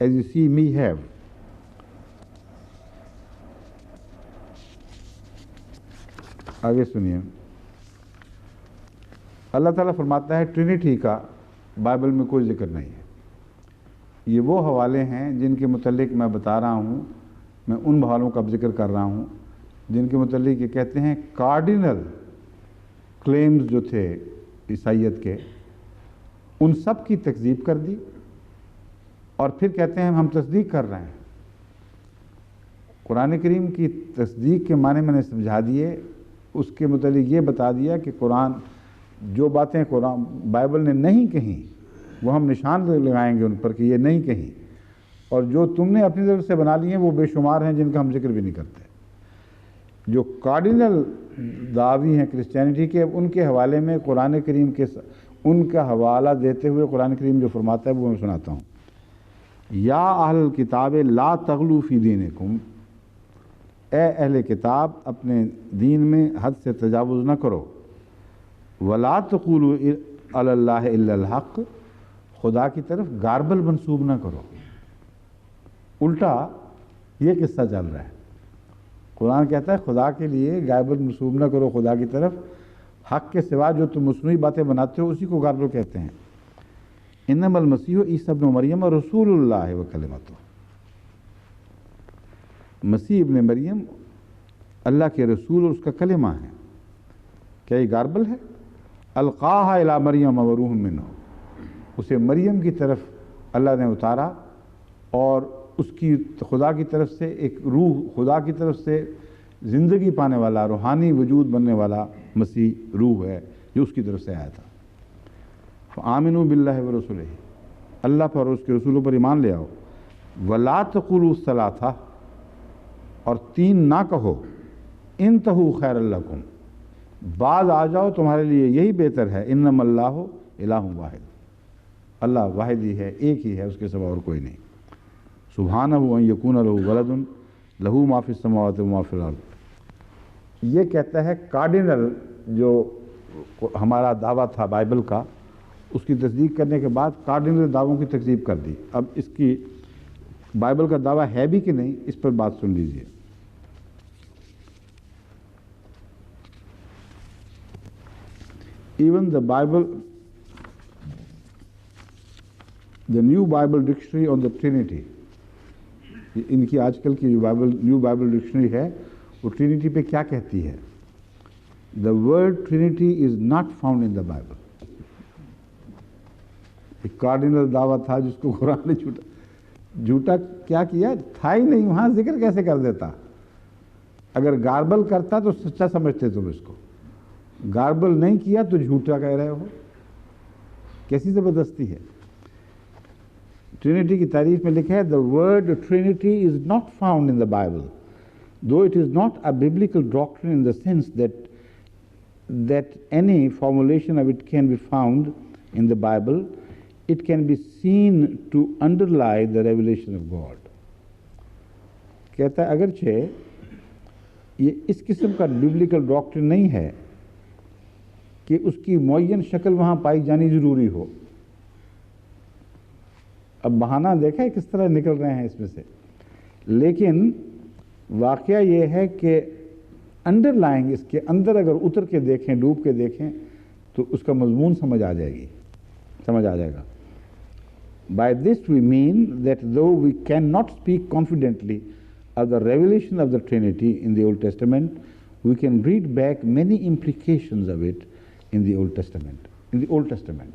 as you see me have. آگے سنیے، اللہ تعالیٰ فرماتا ہے Trinity کا Bible میں کوئی ذکر نہیں ہے۔ یہ وہ حوالے ہیں جن کے متعلق میں بتا رہا ہوں، میں ان حوالوں کا ذکر کر رہا ہوں جن کے متعلق یہ کہتے ہیں کارڈینل کلیمز جو تھے عیسائیت کے، ان سب کی تکذیب کر دی، اور پھر کہتے ہیں ہم تصدیق کر رہے ہیں۔ قرآن کریم کی تصدیق کے معنی میں نے سمجھا دیے، اس کے متعلق یہ بتا دیا کہ قرآن جو باتیں قرآن بائبل نے نہیں کہیں وہ ہم نشان لگائیں گے ان پر کہ یہ نہیں کہیں، اور جو تم نے اپنی طرف سے بنا لی ہیں وہ بے شمار ہیں جن کا ہم ذکر بھی نہیں کرتے۔ جو کارڈینل دعوی ہیں کرسچینٹی کے، ان کے حوالے میں قرآن کریم کے ان کا حوالہ دیتے ہوئے قرآن کریم جو فرماتا ہے وہ میں سناتا ہوں۔ یا اہل الکتاب لا تغلو فی دینکم، اے اہل کتاب اپنے دین میں حد سے تجاوز نہ کرو، ولا تقولوا علی اللہ الا الحق، خدا کی طرف گاربل منسوب نہ کرو۔ الٹا یہ قصہ چل رہا ہے، قرآن کہتا ہے خدا کے لیے گاربل منسوب نہ کرو خدا کی طرف، حق کے سوا جو تم مصنوعی باتیں بناتے ہو اسی کو گاربل کہتے ہیں۔ انما المسیح عیسی ابن مریم رسول اللہ وکلمتہ، مسیح ابن مریم اللہ کے رسول اور اس کا کلمہ ہے۔ کیا یہ گاربل ہے؟ القاہا الی مریم وروح منہ، اسے مریم کی طرف اللہ نے اتارا، اور اس کی خدا کی طرف سے ایک روح، خدا کی طرف سے زندگی پانے والا روحانی وجود بننے والا مسیح روح ہے جو اس کی طرف سے آیا تھا۔ فآمنوا باللہ ورسولہ، اللہ پر اور اس کے رسولوں پر ایمان لے آؤ۔ ولا تقولوا الثلاثہ، اور تین نہ کہو، انتہوا خیر لکم، بعد آ جاؤ تمہارے لیے یہی بہتر ہے۔ انما اللہ الہ واحد، اللہ واحد ہی ہے، ایک ہی ہے، اس کے سوا اور کوئی نہیں۔ سبحانہ ان یکون لہ ولد لہ ما فی السماوات و ما فی الارض، یہ کہتا ہے کارڈینل جو ہمارا دعویٰ تھا بائبل کا، اس کی تصدیق کرنے کے بعد کارڈینل دعووں کی تکذیب کر دی۔ اب اس کی بائبل کا دعویٰ ہے بھی کہ نہیں، اس پر بات سن لیجئے۔ Even the Bible, the New Bible Dictionary on the Trinity، ان کی آج کل کی جو نیو بائبل ڈکشنری ہے وہ ٹرینٹی پہ کیا کہتی ہے؟ The word Trinity is not found in the Bible۔ ایک کارڈینل دعویٰ تھا جس کو قرآن نے جھوٹا کیا کیا، تھا ہی نہیں، وہاں ذکر کیسے کر دیتا؟ اگر گاربل کرتا تو سچا سمجھتے تم اس کو، گاربل نہیں کیا تو جھوٹا کہہ رہے ہو، کیسی زبردستی ہے۔ ٹرینٹی کی تعریف میں لکھا ہے the word Trinity is not found in the Bible, though it is not a biblical doctrine in the sense that any formulation of it can be found in the Bible, it can be seen to underlie the revelation of God۔ کہتا ہے اگرچہ یہ اس قسم کا biblical doctrine نہیں ہے کہ اس کی معین شکل وہاں پائی جانی ضروری ہو۔ اب بہانہ دیکھا ہے کس طرح نکل رہے ہیں اس میں سے، لیکن واقعہ یہ ہے کہ انڈر لائنگ اس کے اندر اگر اتر کے دیکھیں، ڈوب کے دیکھیں تو اس کا مضمون سمجھ آ جائے گا۔ By this we mean that though we cannot speak confidently of the revelation of the Trinity in the Old Testament, we can read back many implications of it in the Old Testament. In the Old Testament.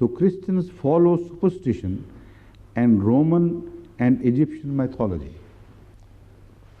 So Christians follow superstition and Roman and Egyptian mythology.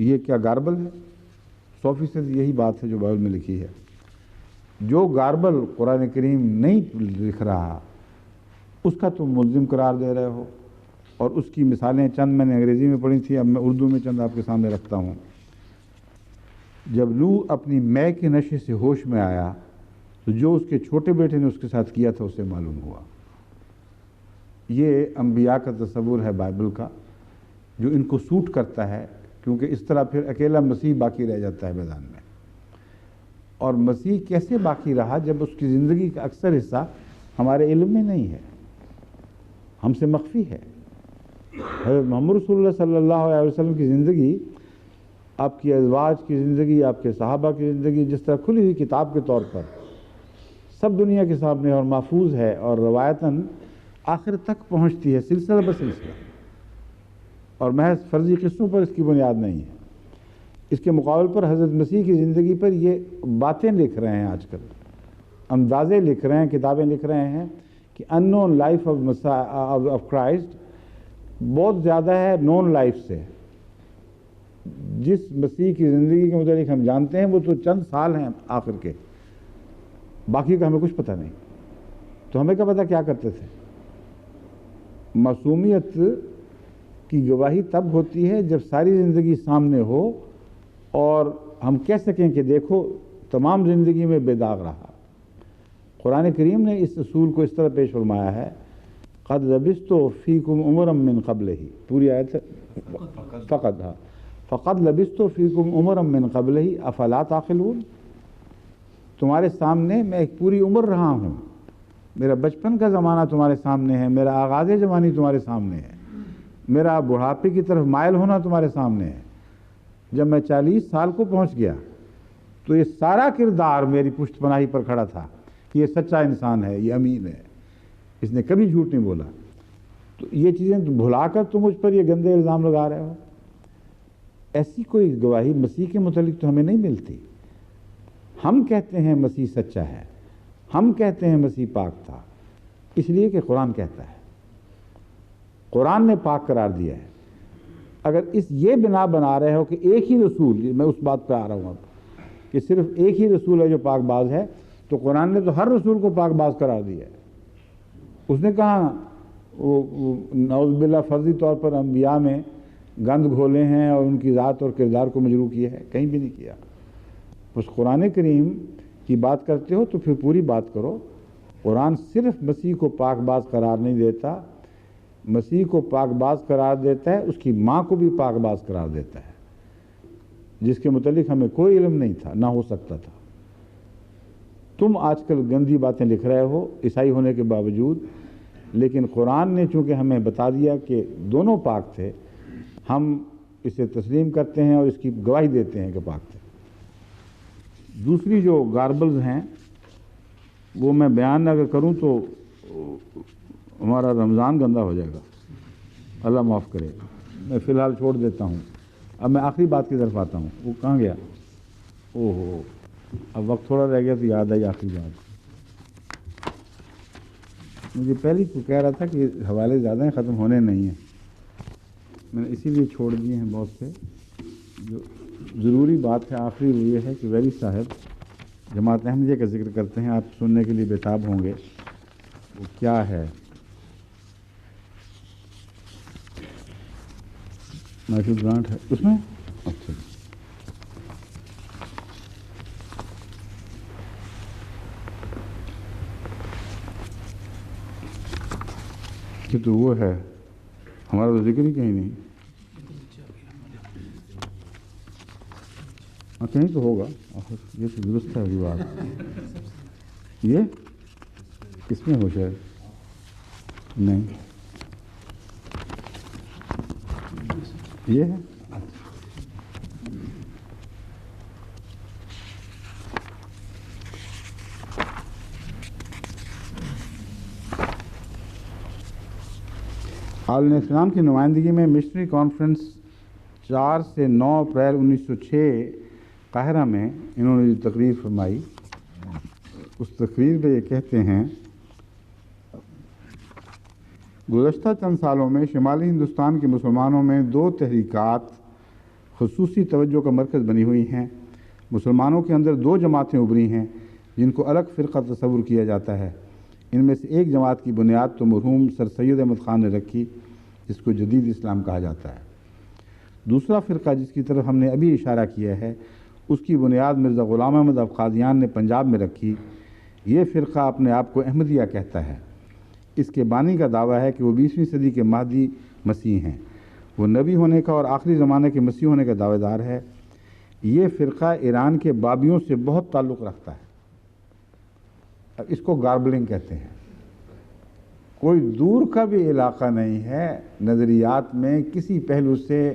یہ کیا گاربل ہے؟ 100% یہی بات ہے جو Bible میں لکھی ہے۔ جو گاربل قرآن کریم نہیں لکھ رہا اس کا تم ملزم قرار دے رہے ہو، اور اس کی مثالیں چند میں نے انگریزی میں پڑھی تھی، اب میں اردو میں چند آپ کے سامنے رکھتا ہوں۔ جب نوح اپنی مے کے نشے سے ہوش میں آیا تو جو اس کے چھوٹے بیٹے نے اس کے ساتھ کیا تھا اسے معلوم ہوا۔ یہ انبیاء کا تصور ہے بائبل کا، جو ان کو سوٹ کرتا ہے، کیونکہ اس طرح پھر اکیلا مسیح باقی رہ جاتا ہے میدان میں۔ اور مسیح کیسے باقی رہا جب اس کی زندگی کا اکثر حصہ ہمارے علم میں نہیں ہے، ہم سے مخفی ہے۔ حضرت محمد رسول اللہ صلی اللہ علیہ وسلم کی زندگی، آپ کی ازواج کی زندگی، آپ کے صحابہ کی زندگی جس طرح کھلی ہوئی کتاب کے طور پر سب دنیا کے سامنے اور محفوظ ہے، اور روایتاً آخر تک پہنچتی ہے سلسلہ بسلسلہ، اور محض فرضی قصوں پر اس کی بنیاد نہیں ہے۔ اس کے مقابل پر حضرت مسیح کی زندگی پر یہ باتیں لکھ رہے ہیں آج کل، اندازے لکھ رہے ہیں، کتابیں لکھ رہے ہیں کہ ان نون لائف آف کرائسٹ بہت زیادہ ہے نون لائف سے۔ جس مسیح کی زندگی کے متعلق ہم جانتے ہیں وہ تو چند سال ہیں آخر کے، باقی کا ہمیں کچھ پتہ نہیں۔ تو ہمیں کیا پتہ کیا کرتے تھے؟ معصومیت کی گواہی تب ہوتی ہے جب ساری زندگی سامنے ہو اور ہم کہہ سکیں کہ دیکھو تمام زندگی میں بے داغ رہا۔ قرآن کریم نے اس اصول کو اس طرح پیش فرمایا ہے، قد لبثت فیکم عمرا من قبلہ، پوری آیت فقد لبثت فیکم عمرا من قبلہ افلا تعقلون، تمہارے سامنے میں ایک پوری عمر رہا ہوں، میرا بچپن کا زمانہ تمہارے سامنے ہے، میرا آغاز جوانی تمہارے سامنے ہے، میرا بڑھاپے کی طرف مائل ہونا تمہارے سامنے ہے۔ جب میں 40 سال کو پہنچ گیا تو یہ سارا کردار میری پشت پناہی پر کھڑا تھا کہ یہ سچا انسان ہے، یہ امین ہے، اس نے کبھی جھوٹ نہیں بولا۔ تو یہ چیزیں بھلا کر تم مجھ پر یہ گندے الزام لگا رہے ہو۔ ایسی کوئی گواہی مسیح کے متعلق تو ہمیں نہیں ملتی۔ ہم کہتے ہیں مسیح سچا ہے، ہم کہتے ہیں مسیح پاک تھا، اس لیے کہ قرآن کہتا ہے، قرآن نے پاک قرار دیا ہے۔ اگر اس یہ بنا بنا رہے ہو کہ ایک ہی رسول، میں اس بات پہ آ رہا ہوں اب، کہ صرف ایک ہی رسول ہے جو پاک باز ہے، تو قرآن نے تو ہر رسول کو پاک باز قرار دیا ہے۔ اس نے کہا نعوذ باللہ فرضی طور پر انبیاء میں گند گھولے ہیں اور ان کی ذات اور کردار کو مجروح کیا ہے، کہیں بھی نہیں کیا۔ اس قرآن کریم کی بات کرتے ہو تو پھر پوری بات کرو۔ قرآن صرف مسیح کو پاک باز قرار نہیں دیتا، مسیح کو پاک باز قرار دیتا ہے، اس کی ماں کو بھی پاک باز قرار دیتا ہے، جس کے متعلق ہمیں کوئی علم نہیں تھا، نہ ہو سکتا تھا۔ تم آج کل گندی باتیں لکھ رہے ہو عیسائی ہونے کے باوجود، لیکن قرآن نے چونکہ ہمیں بتا دیا کہ دونوں پاک تھے، ہم اسے تسلیم کرتے ہیں اور اس کی گواہی دیتے ہیں کہ پاک تھے۔ دوسری جو گاربلز ہیں وہ میں بیان اگر کروں تو ہمارا رمضان گندا ہو جائے گا، اللہ معاف کرے۔ میں فی الحال چھوڑ دیتا ہوں، اب میں آخری بات کی طرف آتا ہوں۔ وہ کہاں گیا؟ اوہو، اب وقت تھوڑا رہ گیا تو یاد آئی آخری بات۔ مجھے پہلے تو کہہ رہا تھا کہ حوالے زیادہ ہیں، ختم ہونے نہیں ہیں، میں نے اسی لیے چھوڑ دیے ہیں بہت سے۔ جو ضروری بات ہے آخری وہ یہ ہے کہ ویری صاحب جماعت احمدیہ کا ذکر کرتے ہیں، آپ سننے کے لیے بےتاب ہوں گے۔ وہ کیا ہے؟ مائیکل گرانٹ ہے اس میں؟ اچھا، کہ تو وہ ہے، ہمارا تو ذکر ہی کہیں نہیں۔ ہاں کہیں تو ہوگا، یہ تو درست ہے بات۔ یہ کس میں ہو شاید نہیں، یہ ہے۔ عالم اسلام کی نمائندگی میں مشنری کانفرنس 4 سے 9 اپریل 1906 قاہرہ میں انہوں نے جو تقریر فرمائی، اس تقریر میں یہ کہتے ہیں، گزشتہ چند سالوں میں شمالی ہندوستان کے مسلمانوں میں 2 تحریکات خصوصی توجہ کا مرکز بنی ہوئی ہیں۔ مسلمانوں کے اندر دو جماعتیں ابھری ہیں جن کو الگ فرقہ تصور کیا جاتا ہے۔ ان میں سے ایک جماعت کی بنیاد تو مرحوم سر سید احمد خان نے رکھی، جس کو جدید اسلام کہا جاتا ہے۔ دوسرا فرقہ جس کی طرف ہم نے ابھی اشارہ کیا ہے، اس کی بنیاد مرزا غلام احمد قادیان نے پنجاب میں رکھی۔ یہ فرقہ اپنے آپ کو احمدیہ کہتا ہے۔ اس کے بانی کا دعویٰ ہے کہ وہ 20ویں صدی کے مہدی مسیح ہیں۔ وہ نبی ہونے کا اور آخری زمانے کے مسیح ہونے کا دعوے دار ہے۔ یہ فرقہ ایران کے بابیوں سے بہت تعلق رکھتا ہے۔ اس کو گاربلنگ کہتے ہیں۔ کوئی دور کا بھی علاقہ نہیں ہے نظریات میں، کسی پہلو سے،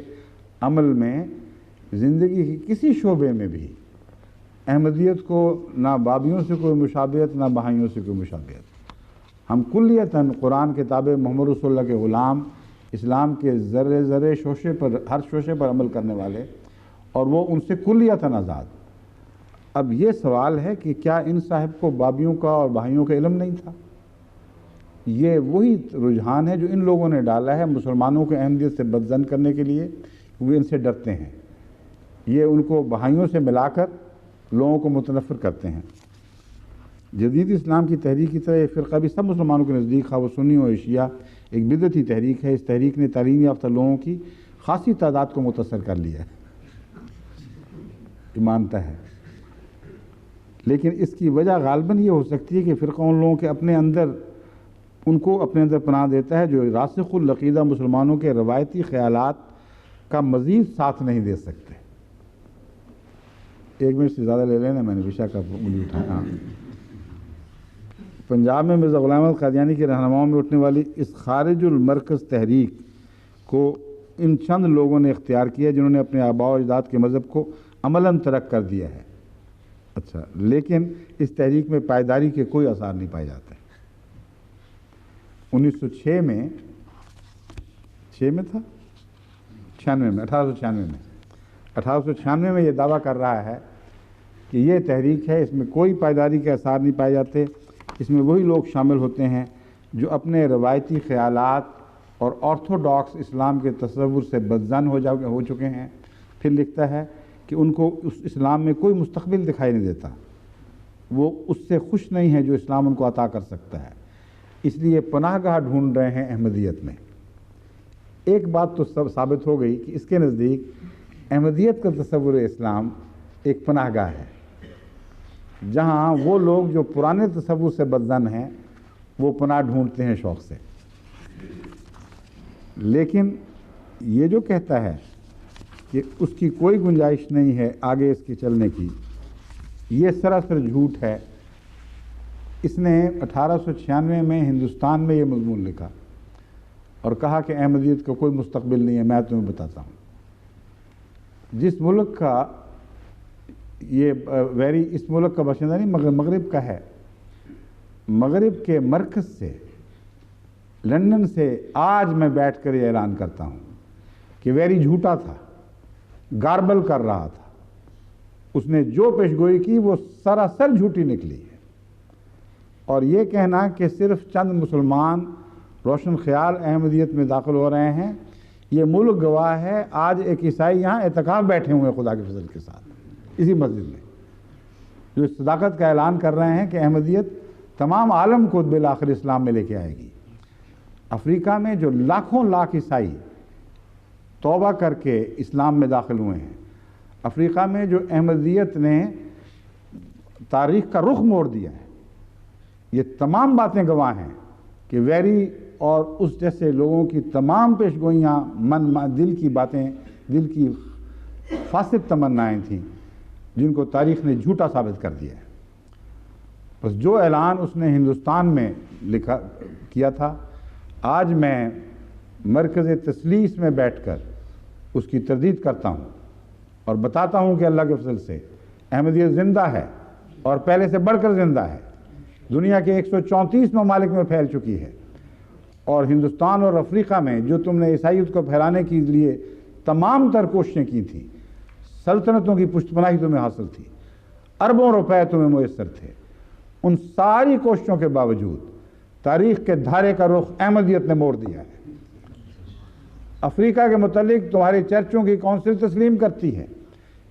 عمل میں، زندگی کے کسی شعبے میں بھی احمدیت کو نہ بابیوں سے کوئی مشابہت، نہ بہائیوں سے کوئی مشابہت۔ ہم کلیتاً قرآن کے تابع، محمد رسول اللہ کے غلام، اسلام کے ذرے ذرے شوشے پر، ہر شوشے پر عمل کرنے والے، اور وہ ان سے کلیتاً آزاد۔ اب یہ سوال ہے کہ کیا ان صاحب کو بابیوں کا اور بہائیوں کا علم نہیں تھا؟ یہ وہی رجحان ہے جو ان لوگوں نے ڈالا ہے مسلمانوں کو احمدیت سے بدظن کرنے کے لیے، وہ ان سے ڈرتے ہیں۔ یہ ان کو بہائیوں سے ملا کر لوگوں کو متنفر کرتے ہیں۔ جدید اسلام کی تحریک کی طرح یہ فرقہ بھی سب مسلمانوں کے نزدیک، خواہ وہ سنی و شیعہ، ایک بدعتی تحریک ہے۔ اس تحریک نے تعلیم یافتہ لوگوں کی خاصی تعداد کو متاثر کر لیا ہے، یہ مانتا ہے۔ لیکن اس کی وجہ غالباً یہ ہو سکتی ہے کہ فرقہ ان لوگوں کے اپنے اندر پناہ دیتا ہے جو راسخ العقیدہ مسلمانوں کے روایتی خیالات کا مزید ساتھ نہیں دے سکتے۔ 1 منٹ سے زیادہ لے لینا، میں نے وشا کا انگلی اٹھایا۔ پنجاب میں مرزا غلام احمد قادیانی کے رہنماؤں میں اٹھنے والی اس خارج المرکز تحریک کو ان چند لوگوں نے اختیار کیا جنہوں نے اپنے آباء و اجداد کے مذہب کو عملاً ترک کر دیا ہے۔ اچھا، لیکن اس تحریک میں پائیداری کے کوئی آثار نہیں پائے جاتے۔ 1906 میں 1896 میں یہ دعویٰ کر رہا ہے کہ یہ تحریک ہے، اس میں کوئی پائیداری کے آثار نہیں پائے جاتے، اس میں وہی لوگ شامل ہوتے ہیں جو اپنے روایتی خیالات اور آرتھوڈاکس اسلام کے تصور سے بدظن ہو چکے ہیں۔ پھر لکھتا ہے کہ ان کو اس اسلام میں کوئی مستقبل دکھائی نہیں دیتا، وہ اس سے خوش نہیں ہیں جو اسلام ان کو عطا کر سکتا ہے، اس لیے پناہ گاہ ڈھونڈ رہے ہیں احمدیت میں۔ ایک بات تو ثابت ہو گئی کہ اس کے نزدیک احمدیت کا تصور اسلام ایک پناہ گاہ ہے، جہاں وہ لوگ جو پرانے تصور سے بدظن ہیں وہ پناہ ڈھونڈتے ہیں شوق سے۔ لیکن یہ جو کہتا ہے کہ اس کی کوئی گنجائش نہیں ہے آگے اس کے چلنے کی، یہ سراسر جھوٹ ہے۔ اس نے 1896 میں ہندوستان میں یہ مضمون لکھا اور کہا کہ احمدیت کا کوئی مستقبل نہیں ہے۔ میں تمہیں بتاتا ہوں، جس ملک کا یہ ویری، اس ملک کا باشندہ نہیں، مگر مغرب کا ہے، مغرب کے مرکز سے، لندن سے آج میں بیٹھ کر یہ اعلان کرتا ہوں کہ ویری جھوٹا تھا، گاربل کر رہا تھا، اس نے جو پیشگوئی کی وہ سراسر جھوٹی نکلی ہے۔ اور یہ کہنا کہ صرف چند مسلمان روشن خیال احمدیت میں داخل ہو رہے ہیں، یہ ملک گواہ ہے۔ آج ایک عیسائی یہاں اعتکاف بیٹھے ہوئے ہیں خدا کے فضل کے ساتھ اسی مسجد میں، جو اس صداقت کا اعلان کر رہے ہیں کہ احمدیت تمام عالم کو بالآخر اسلام میں لے کے آئے گی۔ افریقہ میں جو لاکھوں لاکھ عیسائی توبہ کر کے اسلام میں داخل ہوئے ہیں، افریقہ میں جو احمدیت نے تاریخ کا رخ موڑ دیا ہے، یہ تمام باتیں گواہ ہیں کہ ویری اور اس جیسے لوگوں کی تمام پیشگوئیاں، دل کی باتیں، دل کی فاسد تمنائیں تھیں جن کو تاریخ نے جھوٹا ثابت کر دیا ہے۔ بس جو اعلان اس نے ہندوستان میں کیا تھا، آج میں مرکز تثلیث میں بیٹھ کر اس کی تردید کرتا ہوں اور بتاتا ہوں کہ اللہ کے فضل سے احمدیت زندہ ہے اور پہلے سے بڑھ کر زندہ ہے، دنیا کے 134 ممالک میں پھیل چکی ہے، اور ہندوستان اور افریقہ میں جو تم نے عیسائیت کو پھیلانے کے لیے تمام تر کوششیں کی تھیں، سلطنتوں کی پشت پناہی تمہیں حاصل تھی، اربوں روپے تمہیں میسر تھے، ان ساری کوششوں کے باوجود تاریخ کے دھارے کا رخ احمدیت نے موڑ دیا ہے۔ افریقہ کے متعلق تمہاری چرچوں کی کونسل تسلیم کرتی ہے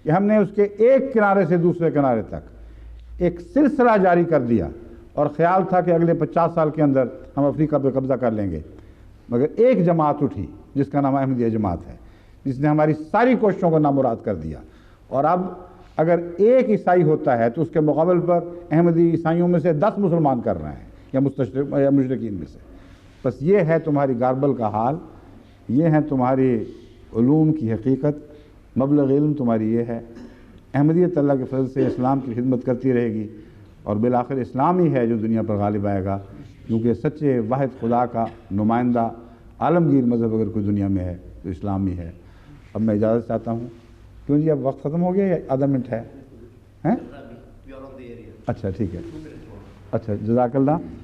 کہ ہم نے اس کے ایک کنارے سے دوسرے کنارے تک ایک سلسلہ جاری کر دیا اور خیال تھا کہ اگلے 50 سال کے اندر ہم افریقہ پہ قبضہ کر لیں گے، مگر ایک جماعت اٹھی جس کا نام احمدیہ جماعت ہے، جس نے ہماری ساری کوششوں کو نامراد کر دیا۔ اور اب اگر ایک عیسائی ہوتا ہے تو اس کے مقابل پر احمدی عیسائیوں میں سے 10 مسلمان کر رہے ہیں یا مشرکین میں سے۔ بس یہ ہے تمہاری گاربل کا حال، یہ ہے تمہاری علوم کی حقیقت، مبلغ علم تمہاری یہ ہے۔ احمدیت اللہ کے فضل سے اسلام کی خدمت کرتی رہے گی اور بالآخر اسلام ہی ہے جو دنیا پر غالب آئے گا، کیونکہ سچے واحد خدا کا نمائندہ عالمگیر مذہب اگر کوئی دنیا میں ہے تو اسلام ہی ہے۔ اب میں اجازت چاہتا ہوں۔ کیوں جی اب وقت ختم ہو گیا یا آدھا منٹ ہے؟ اچھا ٹھیک ہے، اچھا جزاک اللہ۔